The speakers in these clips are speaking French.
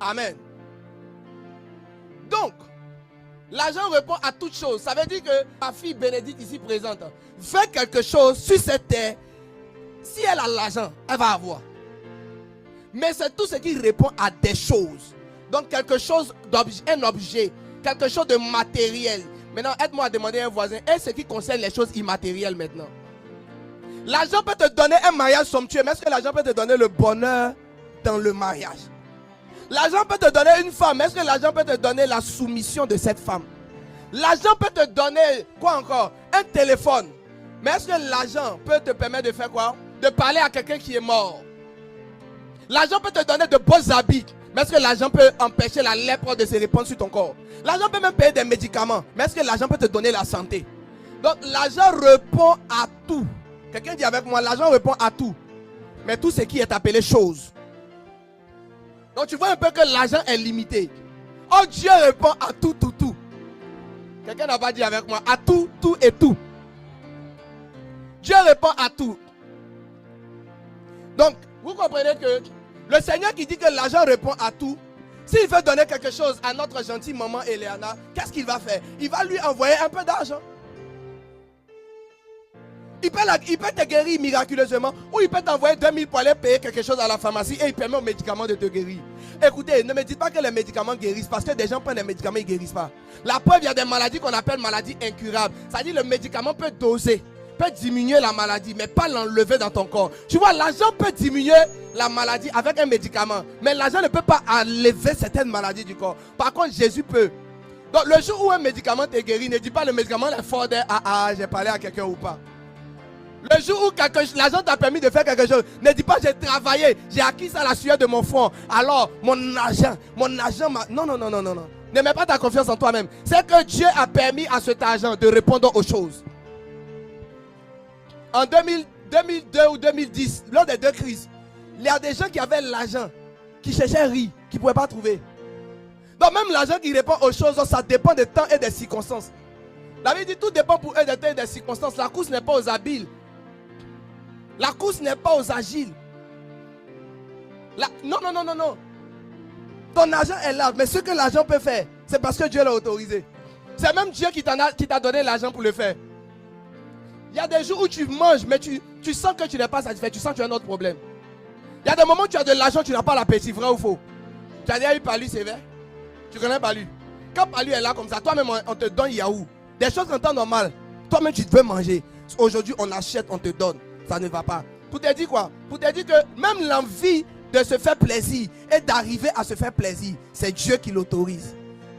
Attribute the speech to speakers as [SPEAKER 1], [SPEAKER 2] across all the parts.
[SPEAKER 1] Amen. Donc, l'argent répond à toute chose. Ça veut dire que ma fille Bénédicte ici présente fait quelque chose sur cette terre. Si elle a l'argent, elle va avoir. Mais c'est tout ce qui répond à des choses. Donc quelque chose d'objet, un objet, quelque chose de matériel. Maintenant, aide-moi à demander à un voisin, est-ce qui concerne les choses immatérielles maintenant? L'argent peut te donner un mariage somptueux, mais est-ce que l'argent peut te donner le bonheur dans le mariage? L'argent peut te donner une femme, mais est-ce que l'argent peut te donner la soumission de cette femme? L'argent peut te donner, quoi encore? Un téléphone. Mais est-ce que l'argent peut te permettre de faire quoi? De parler à quelqu'un qui est mort. L'argent peut te donner de beaux habits. Mais est-ce que l'argent peut empêcher la lèpre de se répandre sur ton corps? L'argent peut même payer des médicaments. Mais est-ce que l'argent peut te donner la santé? Donc l'argent répond à tout. Quelqu'un dit avec moi, l'argent répond à tout. Mais tout ce qui est appelé chose. Donc tu vois un peu que l'argent est limité. Oh, Dieu répond à tout, tout, tout. Quelqu'un n'a pas dit avec moi, à tout, tout et tout. Dieu répond à tout. Donc, vous comprenez que le Seigneur qui dit que l'argent répond à tout, s'il veut donner quelque chose à notre gentille maman Eleana, qu'est-ce qu'il va faire? Il va lui envoyer un peu d'argent. Il peut te guérir miraculeusement, ou il peut t'envoyer 2000 pour aller payer quelque chose à la pharmacie et il permet aux médicaments de te guérir. Écoutez, ne me dites pas que les médicaments guérissent, parce que des gens prennent des médicaments, ils ne guérissent pas. La preuve, il y a des maladies qu'on appelle maladies incurables. C'est-à-dire le médicament peut doser, peut diminuer la maladie, mais pas l'enlever dans ton corps. Tu vois, l'argent peut diminuer la maladie avec un médicament, mais l'argent ne peut pas enlever certaines maladies du corps. Par contre, Jésus peut. Donc le jour où un médicament te guérit, ne dis pas le médicament est fort, j'ai parlé à quelqu'un ou pas. Le jour où l'argent t'a permis de faire quelque chose, ne dis pas j'ai travaillé, j'ai acquis ça à la sueur de mon front. Alors mon argent m'a... Non. Ne mets pas ta confiance en toi-même. C'est que Dieu a permis à cet argent de répondre aux choses. En 2002 ou 2010, lors des deux crises, il y a des gens qui avaient l'argent, qui cherchaient à rire, qui ne pouvaient pas trouver. Donc même l'argent qui répond aux choses, ça dépend des temps et des circonstances. La Bible dit tout dépend pour eux des temps et des circonstances. La course n'est pas aux habiles. La course n'est pas aux agiles. Non. Ton argent est là, mais ce que l'argent peut faire, c'est parce que Dieu l'a autorisé. C'est même Dieu qui t'a donné l'argent pour le faire. Il y a des jours où tu manges, mais tu sens que tu n'es pas satisfait, tu sens que tu as un autre problème. Il y a des moments où tu as de l'argent, tu n'as pas l'appétit, vrai ou faux? Tu as déjà eu Palu, c'est vrai? Tu connais Palu? Quand Palu est là comme ça, toi-même on te donne yaourt. Des choses en temps normal, toi-même tu veux manger. Aujourd'hui on achète, on te donne. Ça ne va pas. Pour te dire quoi? Pour te dire que même l'envie de se faire plaisir et d'arriver à se faire plaisir, c'est Dieu qui l'autorise.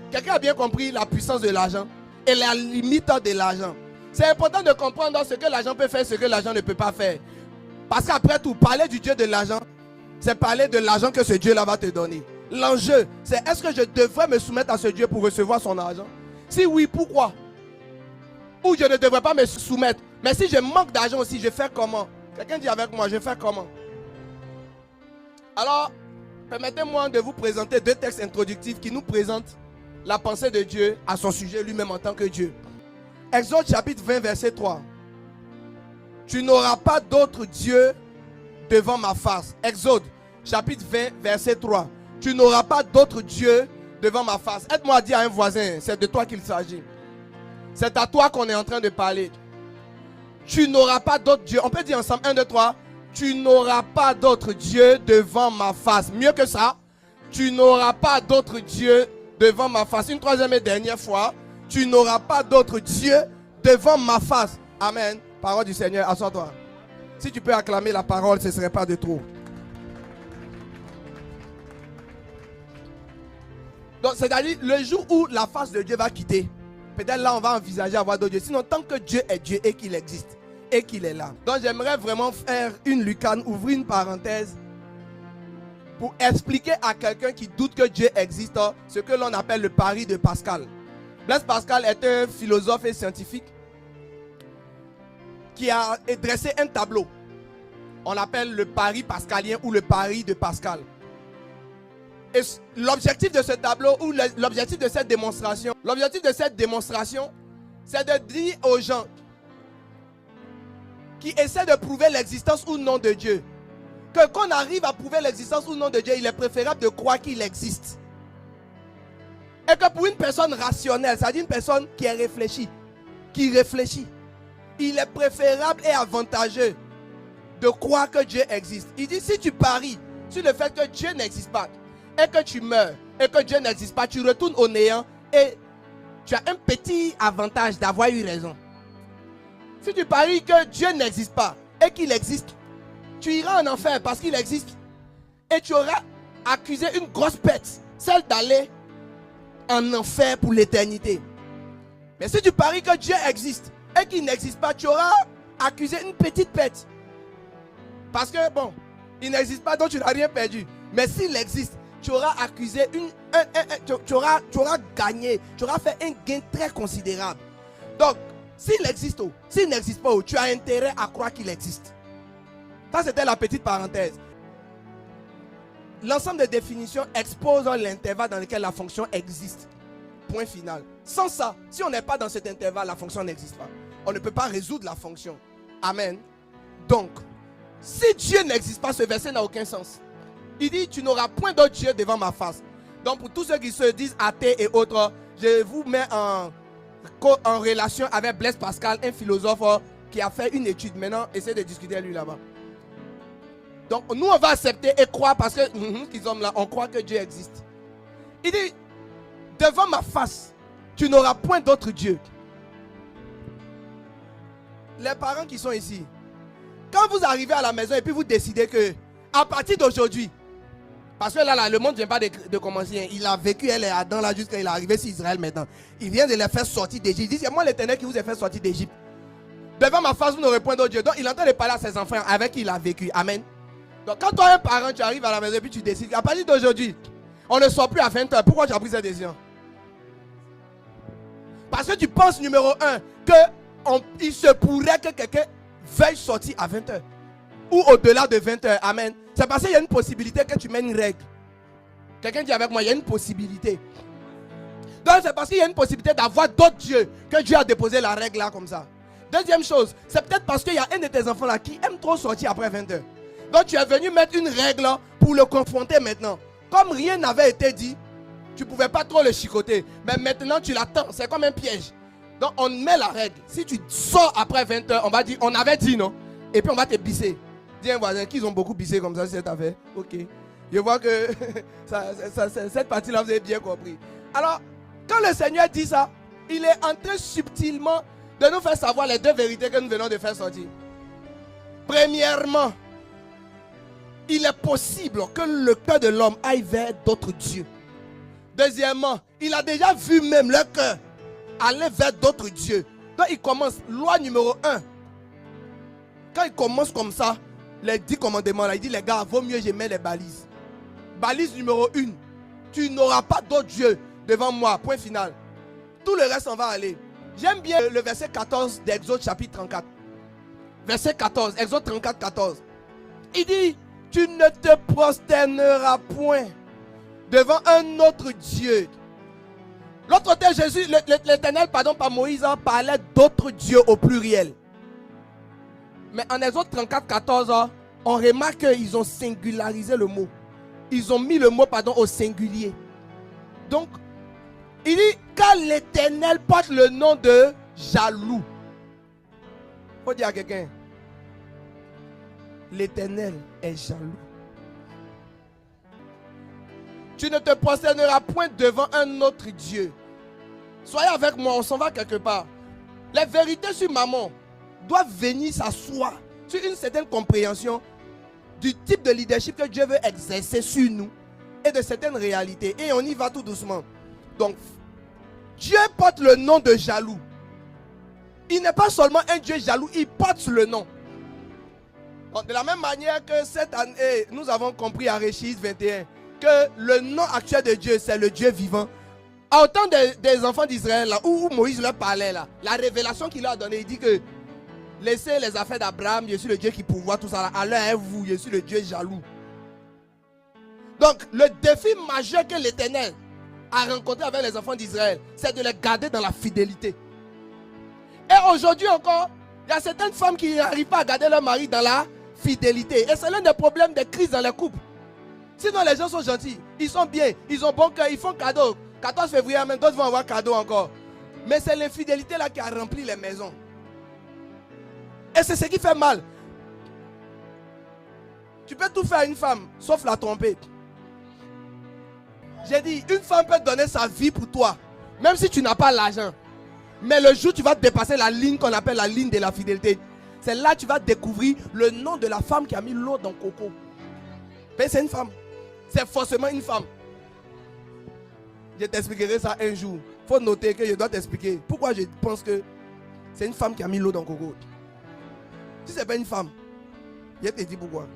[SPEAKER 1] Quelqu'un a bien compris la puissance de l'argent et la limite de l'argent. C'est important de comprendre ce que l'argent peut faire, ce que l'argent ne peut pas faire. Parce qu'après tout, parler du Dieu de l'argent, c'est parler de l'argent que ce Dieu-là va te donner. L'enjeu, c'est est-ce que je devrais me soumettre à ce Dieu pour recevoir son argent? Si oui, pourquoi? Ou je ne devrais pas me soumettre. Mais si je manque d'argent aussi, je fais comment? Quelqu'un dit avec moi, je fais comment? Alors, permettez-moi de vous présenter deux textes introductifs qui nous présentent la pensée de Dieu à son sujet lui-même en tant que Dieu. Exode chapitre 20 verset 3. Tu n'auras pas d'autre Dieu devant ma face. Exode chapitre 20 verset 3. Tu n'auras pas d'autre Dieu devant ma face. Aide-moi à dire à un voisin, c'est de toi qu'il s'agit. C'est à toi qu'on est en train de parler. Tu n'auras pas d'autre Dieu. On peut dire ensemble 1, 2, 3. Tu n'auras pas d'autre Dieu devant ma face. Mieux que ça. Tu n'auras pas d'autre Dieu devant ma face. Une troisième et dernière fois. Tu n'auras pas d'autre Dieu devant ma face. Amen. Parole du Seigneur. Assois-toi. Si tu peux acclamer la parole, ce ne serait pas de trop. Donc, c'est-à-dire, le jour où la face de Dieu va quitter, peut-être là, on va envisager avoir d'autres dieux. Sinon, tant que Dieu est Dieu et qu'il existe et qu'il est là. Donc, j'aimerais vraiment faire une lucane, ouvrir une parenthèse pour expliquer à quelqu'un qui doute que Dieu existe ce que l'on appelle le pari de Pascal. Blaise Pascal est un philosophe et scientifique qui a dressé un tableau. On l'appelle le pari pascalien ou le pari de Pascal. Et l'objectif de ce tableau ou l'objectif de cette démonstration, c'est de dire aux gens qui essaient de prouver l'existence ou non de Dieu que qu'on arrive à prouver l'existence ou non de Dieu, il est préférable de croire qu'il existe. Et que pour une personne rationnelle, c'est-à-dire une personne qui est réfléchie, il est préférable et avantageux de croire que Dieu existe. Il dit, si tu paries sur le fait que Dieu n'existe pas, et que tu meurs, et que Dieu n'existe pas, tu retournes au néant, et tu as un petit avantage d'avoir eu raison. Si tu paries que Dieu n'existe pas, et qu'il existe, tu iras en enfer parce qu'il existe, et tu auras accusé une grosse pète, celle d'aller en enfer pour l'éternité. Mais si tu paries que Dieu existe et qu'il n'existe pas, tu auras accusé une petite pète. Parce que bon, il n'existe pas, donc tu n'as rien perdu. Mais s'il existe, tu auras accusé tu auras gagné, tu auras fait un gain très considérable. Donc, s'il existe ou s'il n'existe pas, tu as intérêt à croire qu'il existe. Ça, c'était la petite parenthèse. L'ensemble des définitions expose l'intervalle dans lequel la fonction existe. Point final. Sans ça, si on n'est pas dans cet intervalle, la fonction n'existe pas. On ne peut pas résoudre la fonction. Amen. Donc, si Dieu n'existe pas, ce verset n'a aucun sens. Il dit, tu n'auras point d'autre Dieu devant ma face. Donc, pour tous ceux qui se disent athées et autres, je vous mets en relation avec Blaise Pascal, un philosophe qui a fait une étude. Maintenant, essayez de discuter avec lui là-bas. Donc, nous, on va accepter et croire parce que ces hommes-là, on croit que Dieu existe. Il dit, devant ma face, tu n'auras point d'autre Dieu. Les parents qui sont ici, quand vous arrivez à la maison et puis vous décidez que, à partir d'aujourd'hui, parce que là, le monde ne vient pas de commencer, hein, il a vécu, elle est Adam là, jusqu'à il est arrivé sur Israël maintenant. Il vient de les faire sortir d'Égypte. Il dit, c'est moi l'Éternel qui vous ai fait sortir d'Égypte. Devant ma face, vous n'aurez point d'autre Dieu. Donc, il est en train de parler à ses enfants avec qui il a vécu. Amen. Donc, quand toi, un parent, tu arrives à la maison et puis tu décides, à partir d'aujourd'hui, on ne sort plus à 20h. Pourquoi tu as pris cette décision? Parce que tu penses, numéro 1, qu'il se pourrait que quelqu'un veuille sortir à 20h. Ou au-delà de 20h. Amen. C'est parce qu'il y a une possibilité que tu mets une règle. Quelqu'un dit avec moi, il y a une possibilité. Donc, c'est parce qu'il y a une possibilité d'avoir d'autres dieux que Dieu a déposé la règle là comme ça. Deuxième chose, c'est peut-être parce qu'il y a un de tes enfants là qui aime trop sortir après 20h. Donc tu es venu mettre une règle pour le confronter maintenant. Comme rien n'avait été dit, tu ne pouvais pas trop le chicoter. Mais maintenant tu l'attends, c'est comme un piège. Donc on met la règle. Si tu sors après 20h, on va dire, on avait dit non. Et puis on va te bisser. Dis un voisin qu'ils ont beaucoup bissé comme ça cette affaire. Ok. Je vois que cette partie-là vous avez bien compris. Alors, quand le Seigneur dit ça, il est en train subtilement de nous faire savoir les deux vérités que nous venons de faire sortir. Premièrement, il est possible que le cœur de l'homme aille vers d'autres dieux. Deuxièmement, il a déjà vu même leur cœur aller vers d'autres dieux. Donc il commence, loi numéro 1. Quand il commence comme ça, les 10 commandements, là, il dit les gars, vaut mieux je mets les balises. Balise numéro 1. Tu n'auras pas d'autre dieu devant moi. Point final. Tout le reste, on va aller. J'aime bien le verset 14 d'Exode chapitre 34. Verset 14, Exode 34, 14. Il dit, tu ne te prosterneras point devant un autre Dieu. L'autre côté, Jésus, l'Éternel, pardon, par Moïse, parlait d'autres dieux au pluriel. Mais en Exode 34, 14, on remarque qu'ils ont singularisé le mot. Ils ont mis le mot, pardon, au singulier. Donc, il dit, car l'Éternel porte le nom de jaloux. Il faut dire à quelqu'un, l'Éternel est jaloux. Tu ne te prosterneras point devant un autre Dieu. Soyez avec moi, on s'en va quelque part. Les vérités sur maman doivent venir s'asseoir sur une certaine compréhension du type de leadership que Dieu veut exercer sur nous et de certaines réalités. Et on y va tout doucement. Donc, Dieu porte le nom de jaloux. Il n'est pas seulement un Dieu jaloux, il porte le nom. Donc, de la même manière que cette année, nous avons compris à Réchis 21 que le nom actuel de Dieu, c'est le Dieu vivant. Au temps des enfants d'Israël, où Moïse leur parlait, là, la révélation qu'il leur a donnée, il dit que laissez les affaires d'Abraham, je suis le Dieu qui pourvoit tout ça. Là. Alors, vous, je suis le Dieu jaloux. Donc, le défi majeur que l'Éternel a rencontré avec les enfants d'Israël, c'est de les garder dans la fidélité. Et aujourd'hui encore, il y a certaines femmes qui n'arrivent pas à garder leur mari dans la fidélité. Et c'est l'un des problèmes des crises dans les couples. Sinon, les gens sont gentils, ils sont bien, ils ont bon cœur, ils font cadeau. 14 février, même d'autres vont avoir cadeau encore. Mais c'est l'infidélité là qui a rempli les maisons. Et c'est ce qui fait mal. Tu peux tout faire à une femme, sauf la tromper. J'ai dit, une femme peut donner sa vie pour toi, même si tu n'as pas l'argent. Mais le jour où tu vas dépasser la ligne qu'on appelle la ligne de la fidélité, c'est là que tu vas découvrir le nom de la femme qui a mis l'eau dans le coco. Mais c'est une femme. C'est forcément une femme. Je t'expliquerai ça un jour. Il faut noter que je dois t'expliquer pourquoi je pense que c'est une femme qui a mis l'eau dans le coco. Si ce n'est pas une femme, je te dis pourquoi.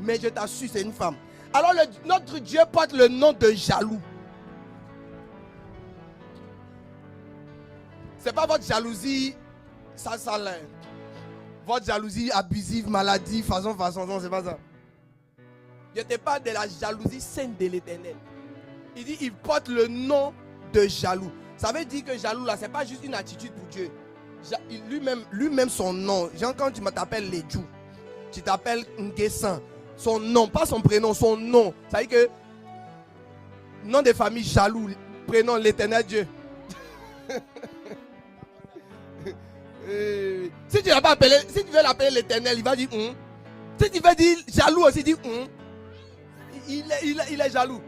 [SPEAKER 1] Mais je t'assure, c'est une femme. Alors notre Dieu porte le nom de jaloux. Ce n'est pas votre jalousie, ça là. Votre jalousie abusive, maladie, façon, non, c'est pas ça. Je te parle de la jalousie sainte de l'Éternel. Il dit, il porte le nom de jaloux. Ça veut dire que jaloux là, ce n'est pas juste une attitude pour Dieu. Lui-même son nom. Genre quand tu t'appelles Ledjou, tu t'appelles Nguessan. Son nom, pas son prénom, son nom. Ça veut dire que nom de famille jaloux, prénom l'Éternel Dieu. Si tu l'as pas appelé, si tu veux l'appeler l'Éternel, il va dire Si tu veux dire jaloux aussi, dis il est jaloux.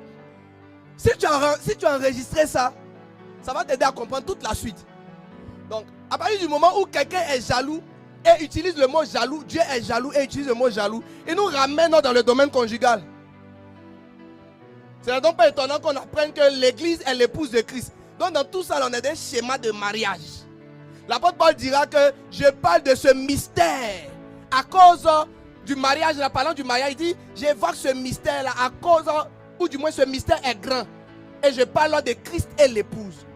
[SPEAKER 1] Si tu as enregistré ça, ça va t'aider à comprendre toute la suite. Donc, à partir du moment où quelqu'un est jaloux et utilise le mot jaloux, Dieu est jaloux et utilise le mot jaloux, il nous ramène dans le domaine conjugal. Ce n'est donc pas étonnant qu'on apprenne que l'Église est l'épouse de Christ. Donc, dans tout ça, on a des schémas de mariage. L'apôtre Paul dira que je parle de ce mystère à cause du mariage. En parlant du mariage, il dit j'évoque ce mystère là à cause, ou du moins ce mystère est grand. Et je parle de Christ et l'épouse.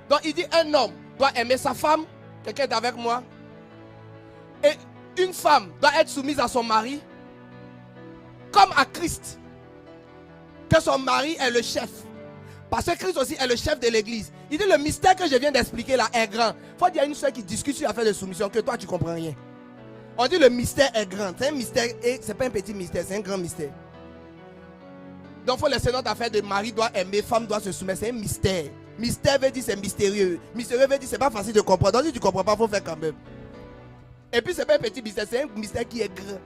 [SPEAKER 1] Donc il dit un homme doit aimer sa femme. Quelqu'un est avec moi? Et une femme doit être soumise à son mari comme à Christ. Que son mari est le chef. Parce que Christ aussi est le chef de l'église. Il dit le mystère que je viens d'expliquer là est grand. Il faut dire à une soeur qui discute sur l'affaire de soumission que toi tu ne comprends rien. On dit le mystère est grand. C'est un mystère et ce n'est pas un petit mystère, c'est un grand mystère. Donc il faut laisser notre affaire de mari doit aimer, femme doit se soumettre. C'est un mystère. Mystère veut dire c'est mystérieux. Mystérieux veut dire c'est pas facile de comprendre. Donc si tu ne comprends pas, il faut faire quand même. Et puis ce n'est pas un petit mystère, c'est un mystère qui est grand.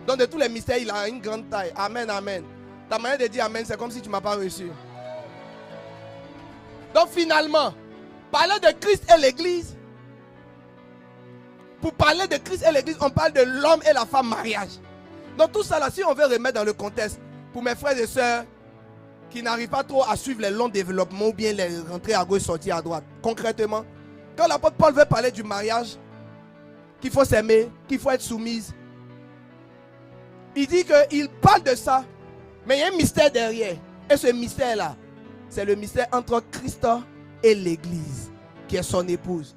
[SPEAKER 1] Donc de tous les mystères, il a une grande taille. Amen, amen. Ta manière de dire amen, c'est comme si tu ne m'as pas reçu. Donc finalement, parler de Christ et l'église, pour parler de Christ et l'église, on parle de l'homme et la femme mariage. Donc tout ça là, si on veut remettre dans le contexte, pour mes frères et sœurs qui n'arrivent pas trop à suivre les longs développements ou bien les rentrer à gauche, sortir à droite. Concrètement, quand l'apôtre Paul veut parler du mariage, qu'il faut s'aimer, qu'il faut être soumise, il dit qu'il parle de ça, mais il y a un mystère derrière. Et ce mystère là, c'est le mystère entre Christ et l'église, qui est son épouse.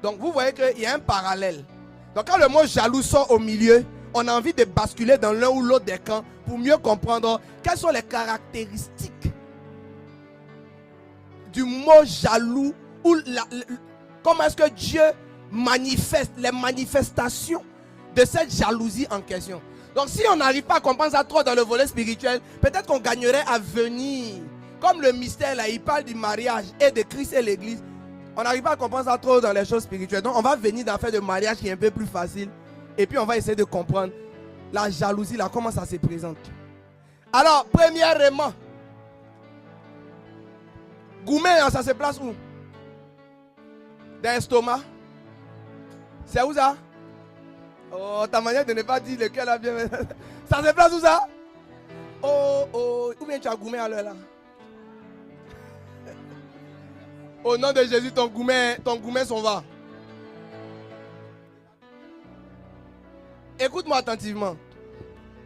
[SPEAKER 1] Donc vous voyez qu'il y a un parallèle. Donc quand le mot jaloux sort au milieu, on a envie de basculer dans l'un ou l'autre des camps pour mieux comprendre quelles sont les caractéristiques du mot jaloux, ou comment est-ce que Dieu manifeste les manifestations de cette jalousie en question. Donc si on n'arrive pas à comprendre ça trop dans le volet spirituel, peut-être qu'on gagnerait à venir. Comme le mystère là, il parle du mariage et de Christ et l'église. On n'arrive pas à comprendre ça trop dans les choses spirituelles. Donc on va venir dans l'affaire de mariage qui est un peu plus facile. Et puis on va essayer de comprendre la jalousie là, comment ça se présente. Alors, premièrement, Goumé, ça se place où? Dans l'estomac. C'est où ça? Oh, ta manière de ne pas dire lequel a bien. Ça se place où ça? Oh, où bien tu as Goumé à l'heure là? Au nom de Jésus, ton gourmet s'en va. Écoute-moi attentivement.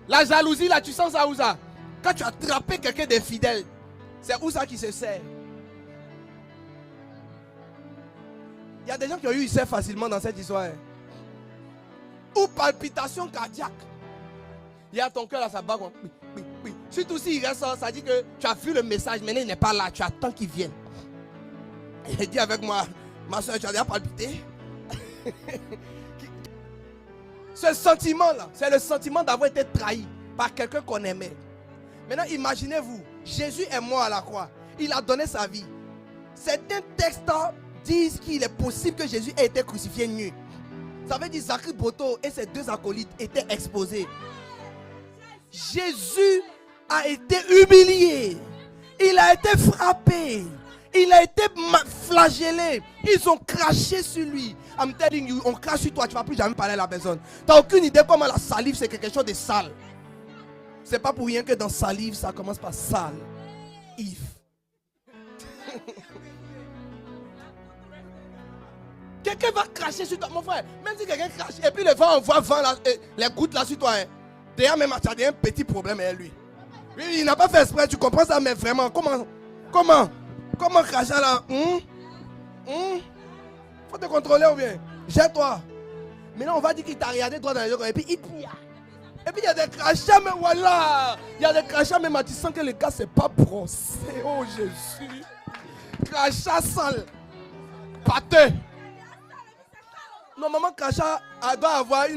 [SPEAKER 1] La jalousie, là, tu sens ça où ça? Quand tu as attrapé quelqu'un d'infidèle, c'est où ça qui se sert? Il y a des gens qui ont eu ça facilement dans cette histoire. Ou palpitation cardiaque. Il y a ton cœur là, ça bat. Oui. Surtout s'il reste ça dit que tu as vu le message, mais il n'est pas là, tu attends qu'il vienne. Il dit avec moi, ma soeur, tu as déjà palpité? Ce sentiment-là, c'est le sentiment d'avoir été trahi par quelqu'un qu'on aimait. Maintenant, imaginez-vous, Jésus est mort à la croix. Il a donné sa vie. Certains textes disent qu'il est possible que Jésus ait été crucifié nu. Ça veut dire que Zacharie Boto et ses deux acolytes étaient exposés. Jésus a été humilié. Il a été frappé. Il a été flagellé. Ils ont craché sur lui. I'm telling you, on crache sur toi, tu ne vas plus jamais parler à la personne. Tu n'as aucune idée comment la salive c'est quelque chose de sale. C'est pas pour rien que dans salive ça commence par sale. Yves. Quelqu'un va cracher sur toi, mon frère. Même si quelqu'un crache et puis le vent envoie les gouttes là sur toi. D'ailleurs, même tu as un petit problème avec lui. Il n'a pas fait exprès, tu comprends ça, mais vraiment, comment cracher là? Faut te contrôler ou bien? Jette-toi. Maintenant, on va dire qu'il t'a regardé toi dans les yeux et puis il prie. Et puis il y a des crachats, mais voilà. Il y a des crachats, mais tu sens que le gars, c'est pas brossé. Oh Jésus. Crachat sale. Pâteux. Normalement, crachat, elle doit avoir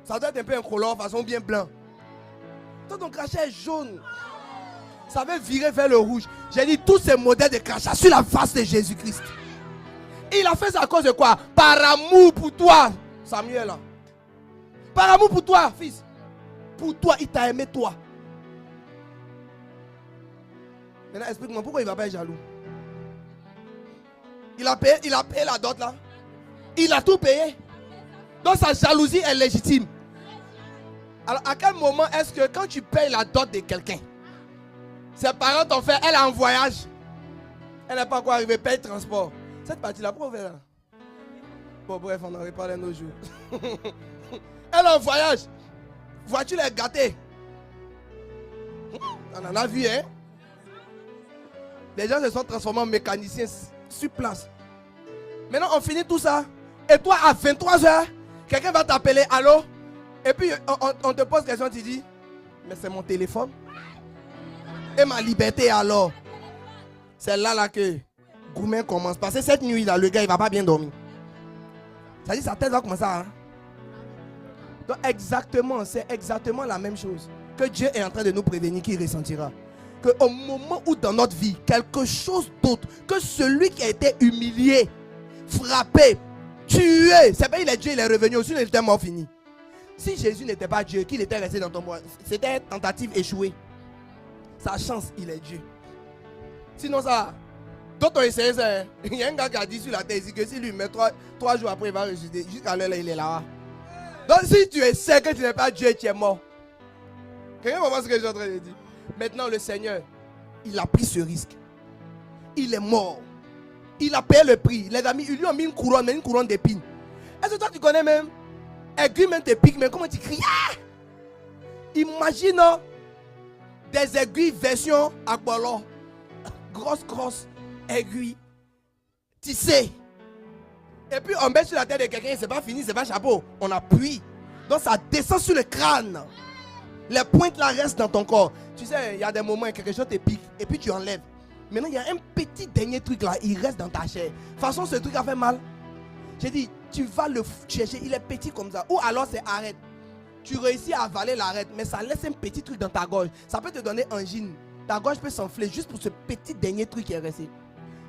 [SPEAKER 1] ça doit être un peu incolore, façon bien blanc. Toi, ton crachat est jaune. Ça veut virer vers le rouge. J'ai dit tous ces modèles de crachat sur la face de Jésus-Christ. Il a fait ça à cause de quoi? Par amour pour toi, Samuel. Là. Par amour pour toi, fils. Pour toi, il t'a aimé toi. Maintenant, explique-moi pourquoi il ne va pas être jaloux. Il a payé la dot là. Il a tout payé. Donc sa jalousie est légitime. Alors à quel moment est-ce que quand tu payes la dot de quelqu'un, ses parents t'ont fait, elle est en voyage, elle n'est pas encore arrivée, paye le transport. Cette partie-là, pourquoi on fait là? Bon bref, on en reparle un autre jour. Elle est en voyage. Voiture est gâtée. On en a vu, hein? Les gens se sont transformés en mécaniciens sur place. Maintenant, on finit tout ça. Et toi, à 23h, quelqu'un va t'appeler, allô? Et puis, on te pose question, tu dis, mais c'est mon téléphone. Et ma liberté alors? C'est là que Goumen commence. Parce que cette nuit-là, le gars, il ne va pas bien dormir. Ça dit, sa tête va commencer à... Donc, c'est exactement la même chose que Dieu est en train de nous prévenir qu'il ressentira. Qu'au moment où dans notre vie, quelque chose d'autre que celui qui a été humilié, frappé, tué, c'est pas il est Dieu, il est revenu aussi, il était mort fini. Si Jésus n'était pas Dieu, qu'il était resté dans ton bois, c'était une tentative échouée. Sa chance, il est Dieu. Sinon ça, d'autres ont essayé ça. Il y a un gars qui a dit sur la thèse que si lui met 3 jours après, il va ressusciter. Jusqu'à l'heure, il est là. Donc si tu essaies que tu n'es pas Dieu, tu es mort. Quelqu'un va voir ce que je suis en train de dire. Maintenant le Seigneur, il a pris ce risque. Il est mort. Il a payé le prix. Les amis, ils lui ont mis une couronne, mais une couronne d'épines. Est-ce que toi tu connais même? Aiguille même tes piques, mais comment tu cries? Ah! Imagine des aiguilles version Aqualor. Grosse aiguille tissée. Et puis on met sur la tête de quelqu'un, c'est pas fini, c'est pas chapeau. On appuie. Donc ça descend sur le crâne. Les pointes là restent dans ton corps. Tu sais, il y a des moments où quelque chose te pique et puis tu enlèves. Maintenant, il y a un petit dernier truc là, il reste dans ta chair. De toute façon, ce truc a fait mal. J'ai dit, tu vas le chercher, il est petit comme ça. Ou alors c'est arrête. Tu réussis à avaler l'arrête, mais ça laisse un petit truc dans ta gorge. Ça peut te donner angine. Ta gorge peut s'enfler juste pour ce petit dernier truc qui est resté.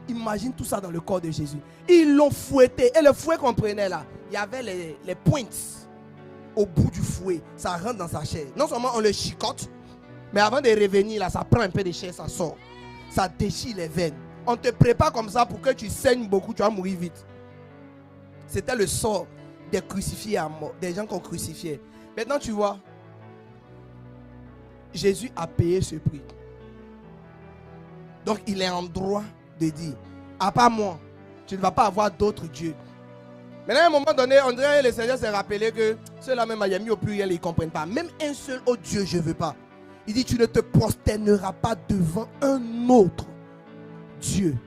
[SPEAKER 1] Imagine tout ça dans le corps de Jésus. Ils l'ont fouetté. Et le fouet qu'on prenait là, il y avait les pointes au bout du fouet. Ça rentre dans sa chair. Non seulement on le chicote, mais avant de revenir là, ça prend un peu de chair, ça sort. Ça déchire les veines. On te prépare comme ça pour que tu saignes beaucoup, tu vas mourir vite. C'était le sort des crucifiés à mort, des gens qu'on crucifiait. Maintenant tu vois, Jésus a payé ce prix. Donc il est en droit de dire, à part moi, tu ne vas pas avoir d'autres dieux. Maintenant à un moment donné, on dirait que le Seigneur s'est rappelé que ceux-là même il a mis au pluriel, ils ne comprennent pas. Même un seul autre Dieu, je ne veux pas. Il dit, tu ne te prosterneras pas devant un autre Dieu.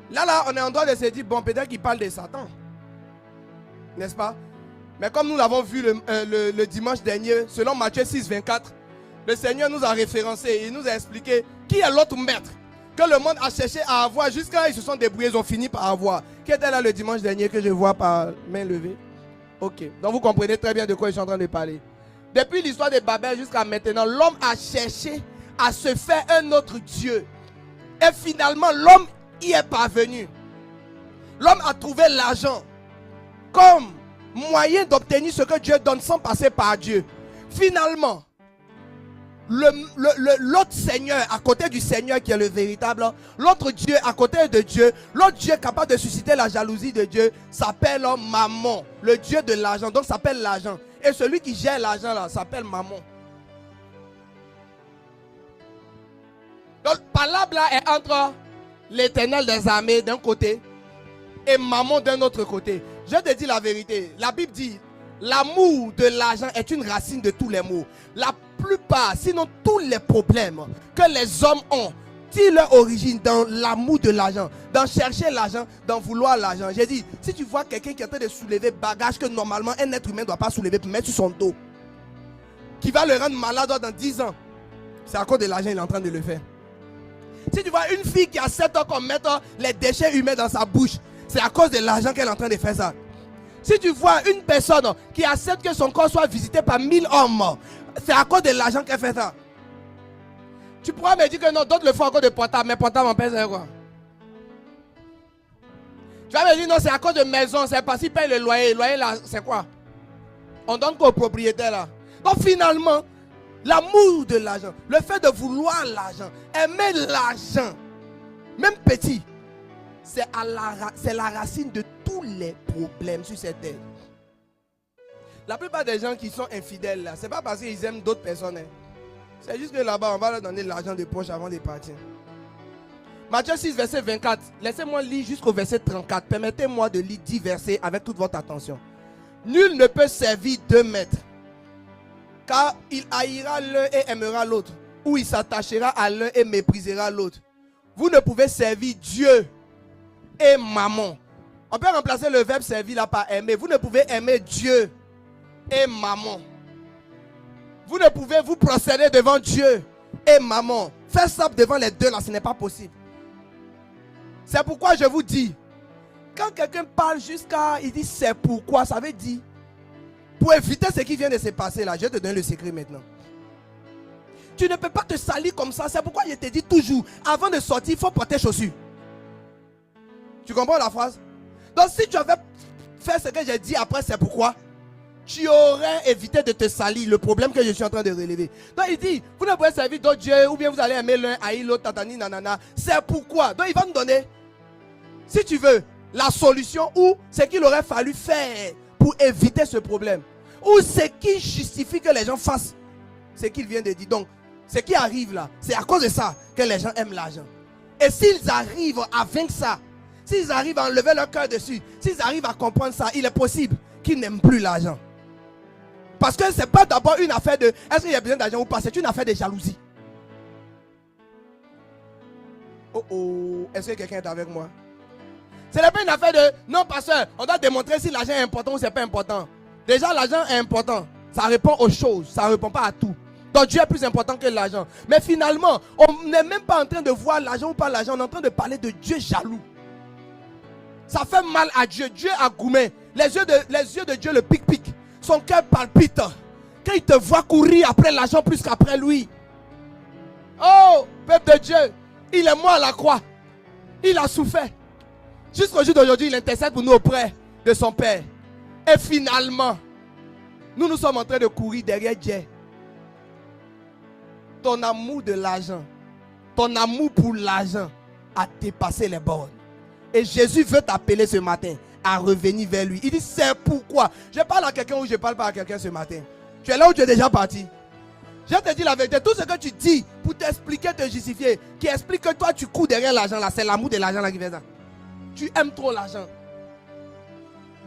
[SPEAKER 1] Là, on est en droit de se dire, bon, peut-être qu'il parle de Satan. N'est-ce pas? Mais comme nous l'avons vu le dimanche dernier, selon Matthieu 6, 24, le Seigneur nous a référencé et il nous a expliqué qui est l'autre maître que le monde a cherché à avoir jusqu'à ils se sont débrouillés, ils ont fini par avoir. Qui était là le dimanche dernier que je vois par main levée? Ok, donc vous comprenez très bien de quoi je suis en train de parler. Depuis l'histoire de Babel jusqu'à maintenant, l'homme a cherché à se faire un autre Dieu. Et finalement, l'homme y est parvenu. L'homme a trouvé l'argent comme moyen d'obtenir ce que Dieu donne sans passer par Dieu. Finalement, l'autre Seigneur à côté du Seigneur qui est le véritable, l'autre Dieu à côté de Dieu, l'autre Dieu capable de susciter la jalousie de Dieu s'appelle Mammon, le Dieu de l'argent, donc s'appelle l'argent. Et celui qui gère l'argent là s'appelle Mammon. Donc palabre là est entre l'Éternel des armées d'un côté et Mammon d'un autre côté. Je te dis la vérité, la Bible dit l'amour de l'argent est une racine de tous les maux. La plupart, sinon tous les problèmes que les hommes ont, tirent leur origine dans l'amour de l'argent, dans chercher l'argent, dans vouloir l'argent. J'ai dit, si tu vois quelqu'un qui est en train de soulever bagage que normalement un être humain ne doit pas soulever pour mettre sur son dos, qui va le rendre malade dans 10 ans, c'est à cause de l'argent qu'il est en train de le faire. Si tu vois une fille qui accepte qu'on mette les déchets humains dans sa bouche, c'est à cause de l'argent qu'elle est en train de faire ça. Si tu vois une personne qui accepte que son corps soit visité par 1000 hommes, c'est à cause de l'argent qu'elle fait ça. Tu pourras me dire que non, d'autres le font à cause de portable, mais portable en pèse quoi? Tu vas me dire non, c'est à cause de maison, c'est parce qu'il paye le loyer. Le loyer là, c'est quoi? On donne qu'au propriétaire là. Donc finalement, l'amour de l'argent, le fait de vouloir l'argent, aimer l'argent, même petit, c'est la racine de tous les problèmes sur cette terre. La plupart des gens qui sont infidèles là, c'est pas parce qu'ils aiment d'autres personnes. C'est juste que là-bas, on va leur donner l'argent de poche avant de partir. Matthieu 6, verset 24. Laissez-moi lire jusqu'au verset 34. Permettez-moi de lire 10 versets avec toute votre attention. Nul ne peut servir 2 maîtres, car il haïra l'un et aimera l'autre, ou il s'attachera à l'un et méprisera l'autre. Vous ne pouvez servir Dieu et Mammon. On peut remplacer le verbe servir là par aimer. Vous ne pouvez aimer Dieu et Mammon. Vous ne pouvez vous procéder devant Dieu et Mammon. Faire ça devant les deux là, ce n'est pas possible. C'est pourquoi je vous dis, quand quelqu'un parle jusqu'à, il dit c'est pourquoi, ça veut dire, pour éviter ce qui vient de se passer là, je te donne le secret maintenant. Tu ne peux pas te salir comme ça. C'est pourquoi je te dis toujours, avant de sortir, il faut porter chaussures. Tu comprends la phrase? Donc si tu avais fait ce que j'ai dit après, c'est pourquoi, tu aurais évité de te salir, le problème que je suis en train de relever. Donc il dit, vous ne pouvez servir d'autres dieux, ou bien vous allez aimer l'un, haïr l'autre, tatani, nanana. C'est pourquoi. Donc il va nous donner, si tu veux, la solution ou ce qu'il aurait fallu faire pour éviter ce problème. Ou ce qui justifie que les gens fassent ce qu'il vient de dire. Donc, ce qui arrive là, c'est à cause de ça que les gens aiment l'argent. Et s'ils arrivent à vaincre ça, s'ils arrivent à enlever leur cœur dessus, s'ils arrivent à comprendre ça, il est possible qu'ils n'aiment plus l'argent. Parce que ce n'est pas d'abord une affaire de est-ce qu'il y a besoin d'argent ou pas, c'est une affaire de jalousie. Oh oh, est-ce que quelqu'un est avec moi? Ce n'est pas une affaire de non, pasteur, on doit démontrer si l'argent est important ou c'est pas important. Déjà, l'argent est important. Ça répond aux choses, ça ne répond pas à tout. Donc Dieu est plus important que l'argent. Mais finalement, on n'est même pas en train de voir l'argent ou pas l'argent, on est en train de parler de Dieu jaloux. Ça fait mal à Dieu. Dieu a goumé. Les yeux de Dieu le pic-pic. Son cœur palpite. Quand il te voit courir après l'argent plus qu'après lui. Oh, peuple de Dieu, il est mort à la croix. Il a souffert. Jusqu'au jour d'aujourd'hui, il intercède pour nous auprès de son Père. Et finalement, nous sommes en train de courir derrière Dieu. Ton amour de l'argent, ton amour pour l'argent a dépassé les bornes. Et Jésus veut t'appeler ce matin à revenir vers lui. Il dit c'est pourquoi. Je parle à quelqu'un ou je ne parle pas à quelqu'un ce matin. Tu es là où tu es déjà parti. Je te dis la vérité. Tout ce que tu dis pour t'expliquer, te justifier, qui explique que toi tu cours derrière l'argent là, c'est l'amour de l'argent là qui fait ça. Tu aimes trop l'argent.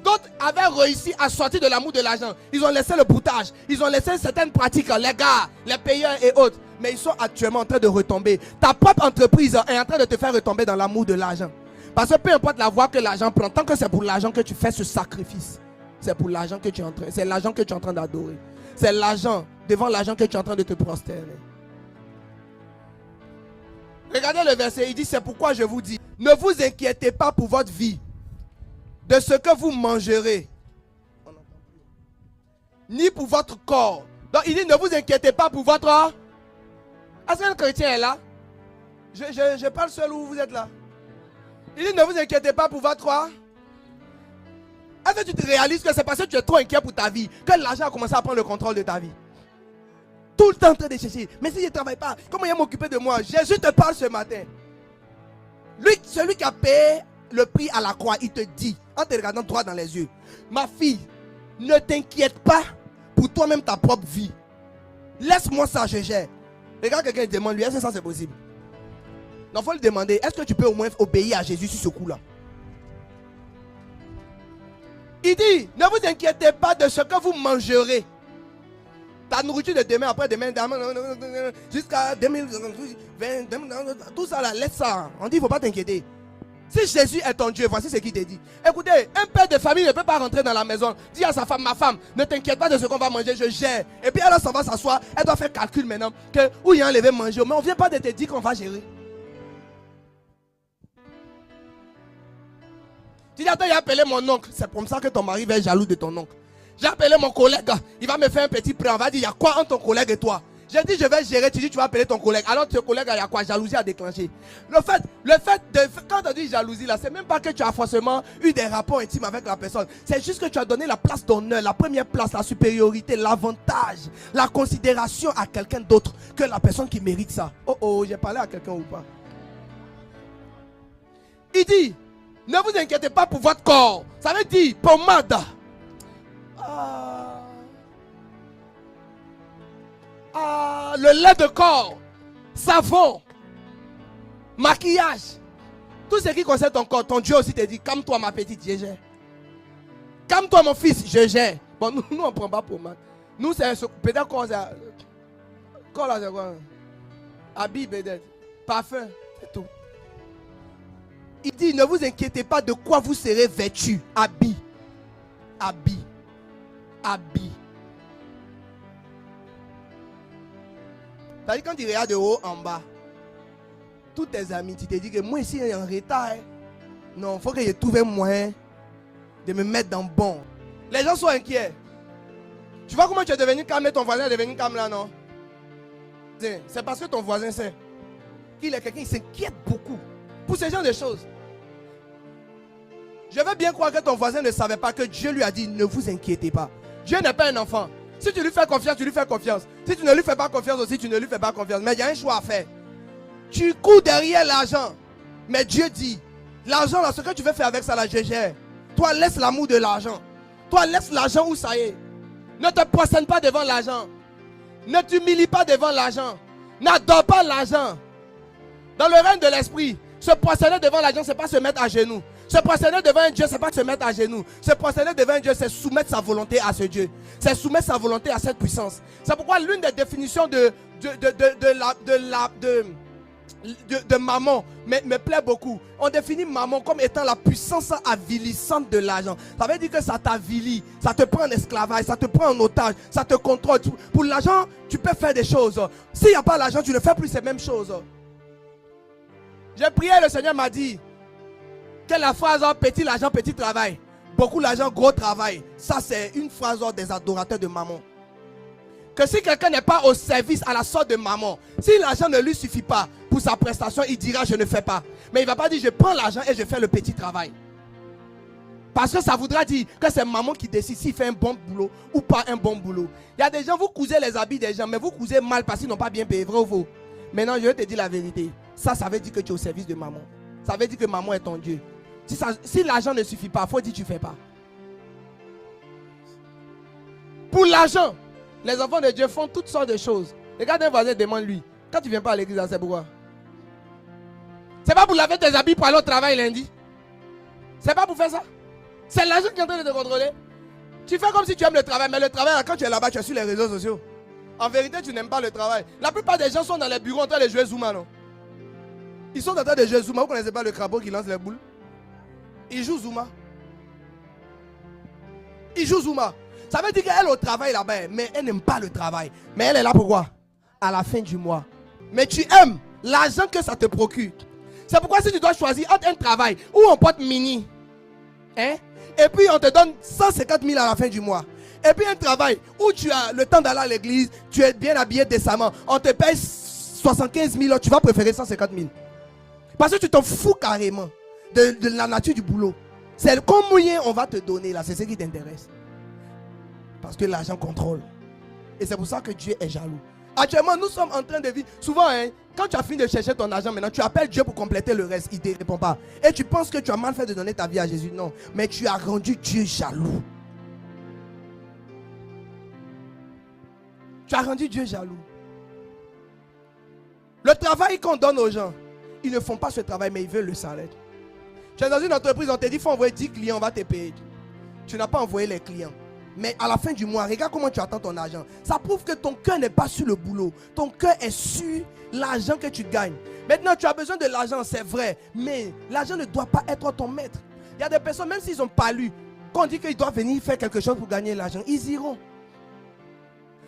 [SPEAKER 1] D'autres avaient réussi à sortir de l'amour de l'argent. Ils ont laissé le broutage. Ils ont laissé certaines pratiques, les gars, les payeurs et autres. Mais ils sont actuellement en train de retomber. Ta propre entreprise est en train de te faire retomber dans l'amour de l'argent. Parce que peu importe la voie que l'argent prend, tant que c'est pour l'argent que tu fais ce sacrifice, c'est pour l'argent que tu es en train, c'est l'argent que tu es en train d'adorer. C'est l'argent, devant l'argent que tu es en train de te prosterner. Regardez le verset, il dit c'est pourquoi je vous dis, ne vous inquiétez pas pour votre vie, de ce que vous mangerez. On n'entend ni pour votre corps. Donc il dit, ne vous inquiétez pas pour votre... Est-ce qu'un chrétien est là? Je parle seul où vous êtes là. Il dit, ne vous inquiétez pas pour votre... Est-ce que tu te réalises que c'est parce que tu es trop inquiet pour ta vie que l'argent a commencé à prendre le contrôle de ta vie? Tout le temps en train de chercher. Mais si je ne travaille pas, comment il va m'occuper de moi? Jésus te parle ce matin. Lui, celui qui a payé le prix à la croix, il te dit, en te regardant droit dans les yeux, ma fille, ne t'inquiète pas pour toi-même ta propre vie. Laisse-moi ça, je gère. Regarde quelqu'un demande lui, est-ce que ça c'est possible? Donc il faut lui demander, est-ce que tu peux au moins obéir à Jésus sur ce coup-là? Il dit, ne vous inquiétez pas de ce que vous mangerez. Ta nourriture de demain, après demain, jusqu'à 2020, tout ça là, laisse ça. On dit, il ne faut pas t'inquiéter. Si Jésus est ton Dieu, voici ce qu'il te dit. Écoutez, un père de famille ne peut pas rentrer dans la maison, dire à sa femme, ma femme, ne t'inquiète pas de ce qu'on va manger, je gère. Et puis elle s'en va s'asseoir, elle doit faire calcul maintenant, que où il y a enlevé manger. Mais on ne vient pas de te dire qu'on va gérer. Tu dis, attends, il a appelé mon oncle. C'est comme ça que ton mari va être jaloux de ton oncle. J'ai appelé mon collègue, il va me faire un petit prêt. On va dire, il y a quoi entre ton collègue et toi? J'ai dit, je vais gérer. Tu dis, tu vas appeler ton collègue. Alors, ton collègue, il y a quoi? Jalousie à déclencher. Le fait de, quand on dit jalousie, là, c'est même pas que tu as forcément eu des rapports intimes avec la personne. C'est juste que tu as donné la place d'honneur, la première place, la supériorité, l'avantage, la considération à quelqu'un d'autre que la personne qui mérite ça. Oh, j'ai parlé à quelqu'un ou pas? Il dit, ne vous inquiétez pas pour votre corps. Ça veut dire pommade. Le lait de corps, savon, maquillage, tout ce qui concerne ton corps. Ton Dieu aussi te dit, calme-toi ma petite, je gère. Calme-toi mon fils, je gère. Bon, nous on ne prend pas pommade. Nous c'est peut-être quoi ça. Quoi là c'est quoi? Habit peut-être. Parfum, c'est tout. Il dit, ne vous inquiétez pas de quoi vous serez vêtu. Habit. Habit. Habit. C'est-à-dire quand tu regardes de haut en bas, tous tes amis, tu te dis que moi ici en retard. Non, il faut que je trouve un moyen de me mettre dans le bon. Les gens sont inquiets. Tu vois comment tu es devenu calme et ton voisin est devenu calme là, non? C'est parce que ton voisin sait qu'il est quelqu'un qui s'inquiète beaucoup pour ce genre de choses. Je veux bien croire que ton voisin ne savait pas que Dieu lui a dit, ne vous inquiétez pas. Dieu n'est pas un enfant. Si tu lui fais confiance, tu lui fais confiance. Si tu ne lui fais pas confiance aussi, tu ne lui fais pas confiance. Mais il y a un choix à faire. Tu cours derrière l'argent. Mais Dieu dit, l'argent là, ce que tu veux faire avec ça là, je gère. Toi, laisse l'amour de l'argent. Toi, laisse l'argent où ça y est. Ne te prosterne pas devant l'argent. Ne t'humilie pas devant l'argent. N'adore pas l'argent. Dans le règne de l'esprit, se prosterner devant l'argent, ce n'est pas se mettre à genoux. Se prosterner devant un Dieu, ce n'est pas se mettre à genoux. Se prosterner devant un Dieu, c'est soumettre sa volonté à ce Dieu. C'est soumettre sa volonté à cette puissance. C'est pourquoi l'une des définitions de mammon me plaît beaucoup. On définit mammon comme étant la puissance avilissante de l'argent. Ça veut dire que ça t'avilit, ça te prend en esclavage, ça te prend en otage, ça te contrôle. Pour l'argent, tu peux faire des choses. S'il n'y a pas l'argent, tu ne fais plus ces mêmes choses. J'ai prié, le Seigneur m'a dit que la phrase petit l'argent, petit travail, beaucoup l'argent, gros travail. Ça, c'est une phrase des adorateurs de mammon. Que si quelqu'un n'est pas au service à la sorte de mammon, si l'argent ne lui suffit pas pour sa prestation, il dira je ne fais pas. Mais il ne va pas dire je prends l'argent et je fais le petit travail. Parce que ça voudra dire que c'est maman qui décide s'il fait un bon boulot ou pas un bon boulot. Il y a des gens, vous cousez les habits des gens, mais vous cousez mal parce qu'ils n'ont pas bien payé, vrai ou faux? Maintenant, je vais te dire la vérité. Ça veut dire que tu es au service de maman. Ça veut dire que maman est ton Dieu. Si l'argent ne suffit pas, il faut dire que tu ne fais pas. Pour l'argent, les enfants de Dieu font toutes sortes de choses. Regarde un voisin, demande-lui. Quand tu ne viens pas à l'église, c'est pourquoi? C'est pas pour laver tes habits pour aller au travail lundi. C'est pas pour faire ça. C'est l'argent qui est en train de te contrôler. Tu fais comme si tu aimes le travail, mais le travail, quand tu es là-bas, tu es sur les réseaux sociaux. En vérité, tu n'aimes pas le travail. La plupart des gens sont dans les bureaux en train de jouer Zuma, non? Ils sont en train de jouer Zuma. Vous ne connaissez pas le crapaud qui lance les boules? Ils jouent Zuma. Ils jouent Zuma. Ça veut dire qu'elle est au travail là-bas, mais elle n'aime pas le travail. Mais elle est là pourquoi? À la fin du mois. Mais tu aimes l'argent que ça te procure. C'est pourquoi si tu dois choisir entre un travail où on porte mini, hein, et puis on te donne 150 000 à la fin du mois, Et puis un travail où tu as le temps d'aller à l'église, tu es bien habillé décemment, on te paye 75 000, tu vas préférer 150 000. Parce que tu t'en fous carrément de la nature du boulot. C'est combien on va te donner là, c'est ce qui t'intéresse. Parce que l'argent contrôle. Et c'est pour ça que Dieu est jaloux. Actuellement, nous sommes en train de vivre. Souvent, quand tu as fini de chercher ton argent, maintenant, tu appelles Dieu pour compléter le reste. Il ne te répond pas. Et tu penses que tu as mal fait de donner ta vie à Jésus. Non. Mais tu as rendu Dieu jaloux. Tu as rendu Dieu jaloux. Le travail qu'on donne aux gens, ils ne font pas ce travail, mais ils veulent le salaire. Tu es dans une entreprise, on te dit qu'il faut envoyer 10 clients, on va te payer. Tu n'as pas envoyé les clients. Mais à la fin du mois, regarde comment tu attends ton argent. Ça prouve que ton cœur n'est pas sur le boulot. Ton cœur est sur l'argent que tu gagnes. Maintenant, tu as besoin de l'argent, c'est vrai. Mais l'argent ne doit pas être ton maître. Il y a des personnes, même s'ils n'ont pas lu, quand on dit qu'ils doivent venir faire quelque chose pour gagner l'argent, ils iront.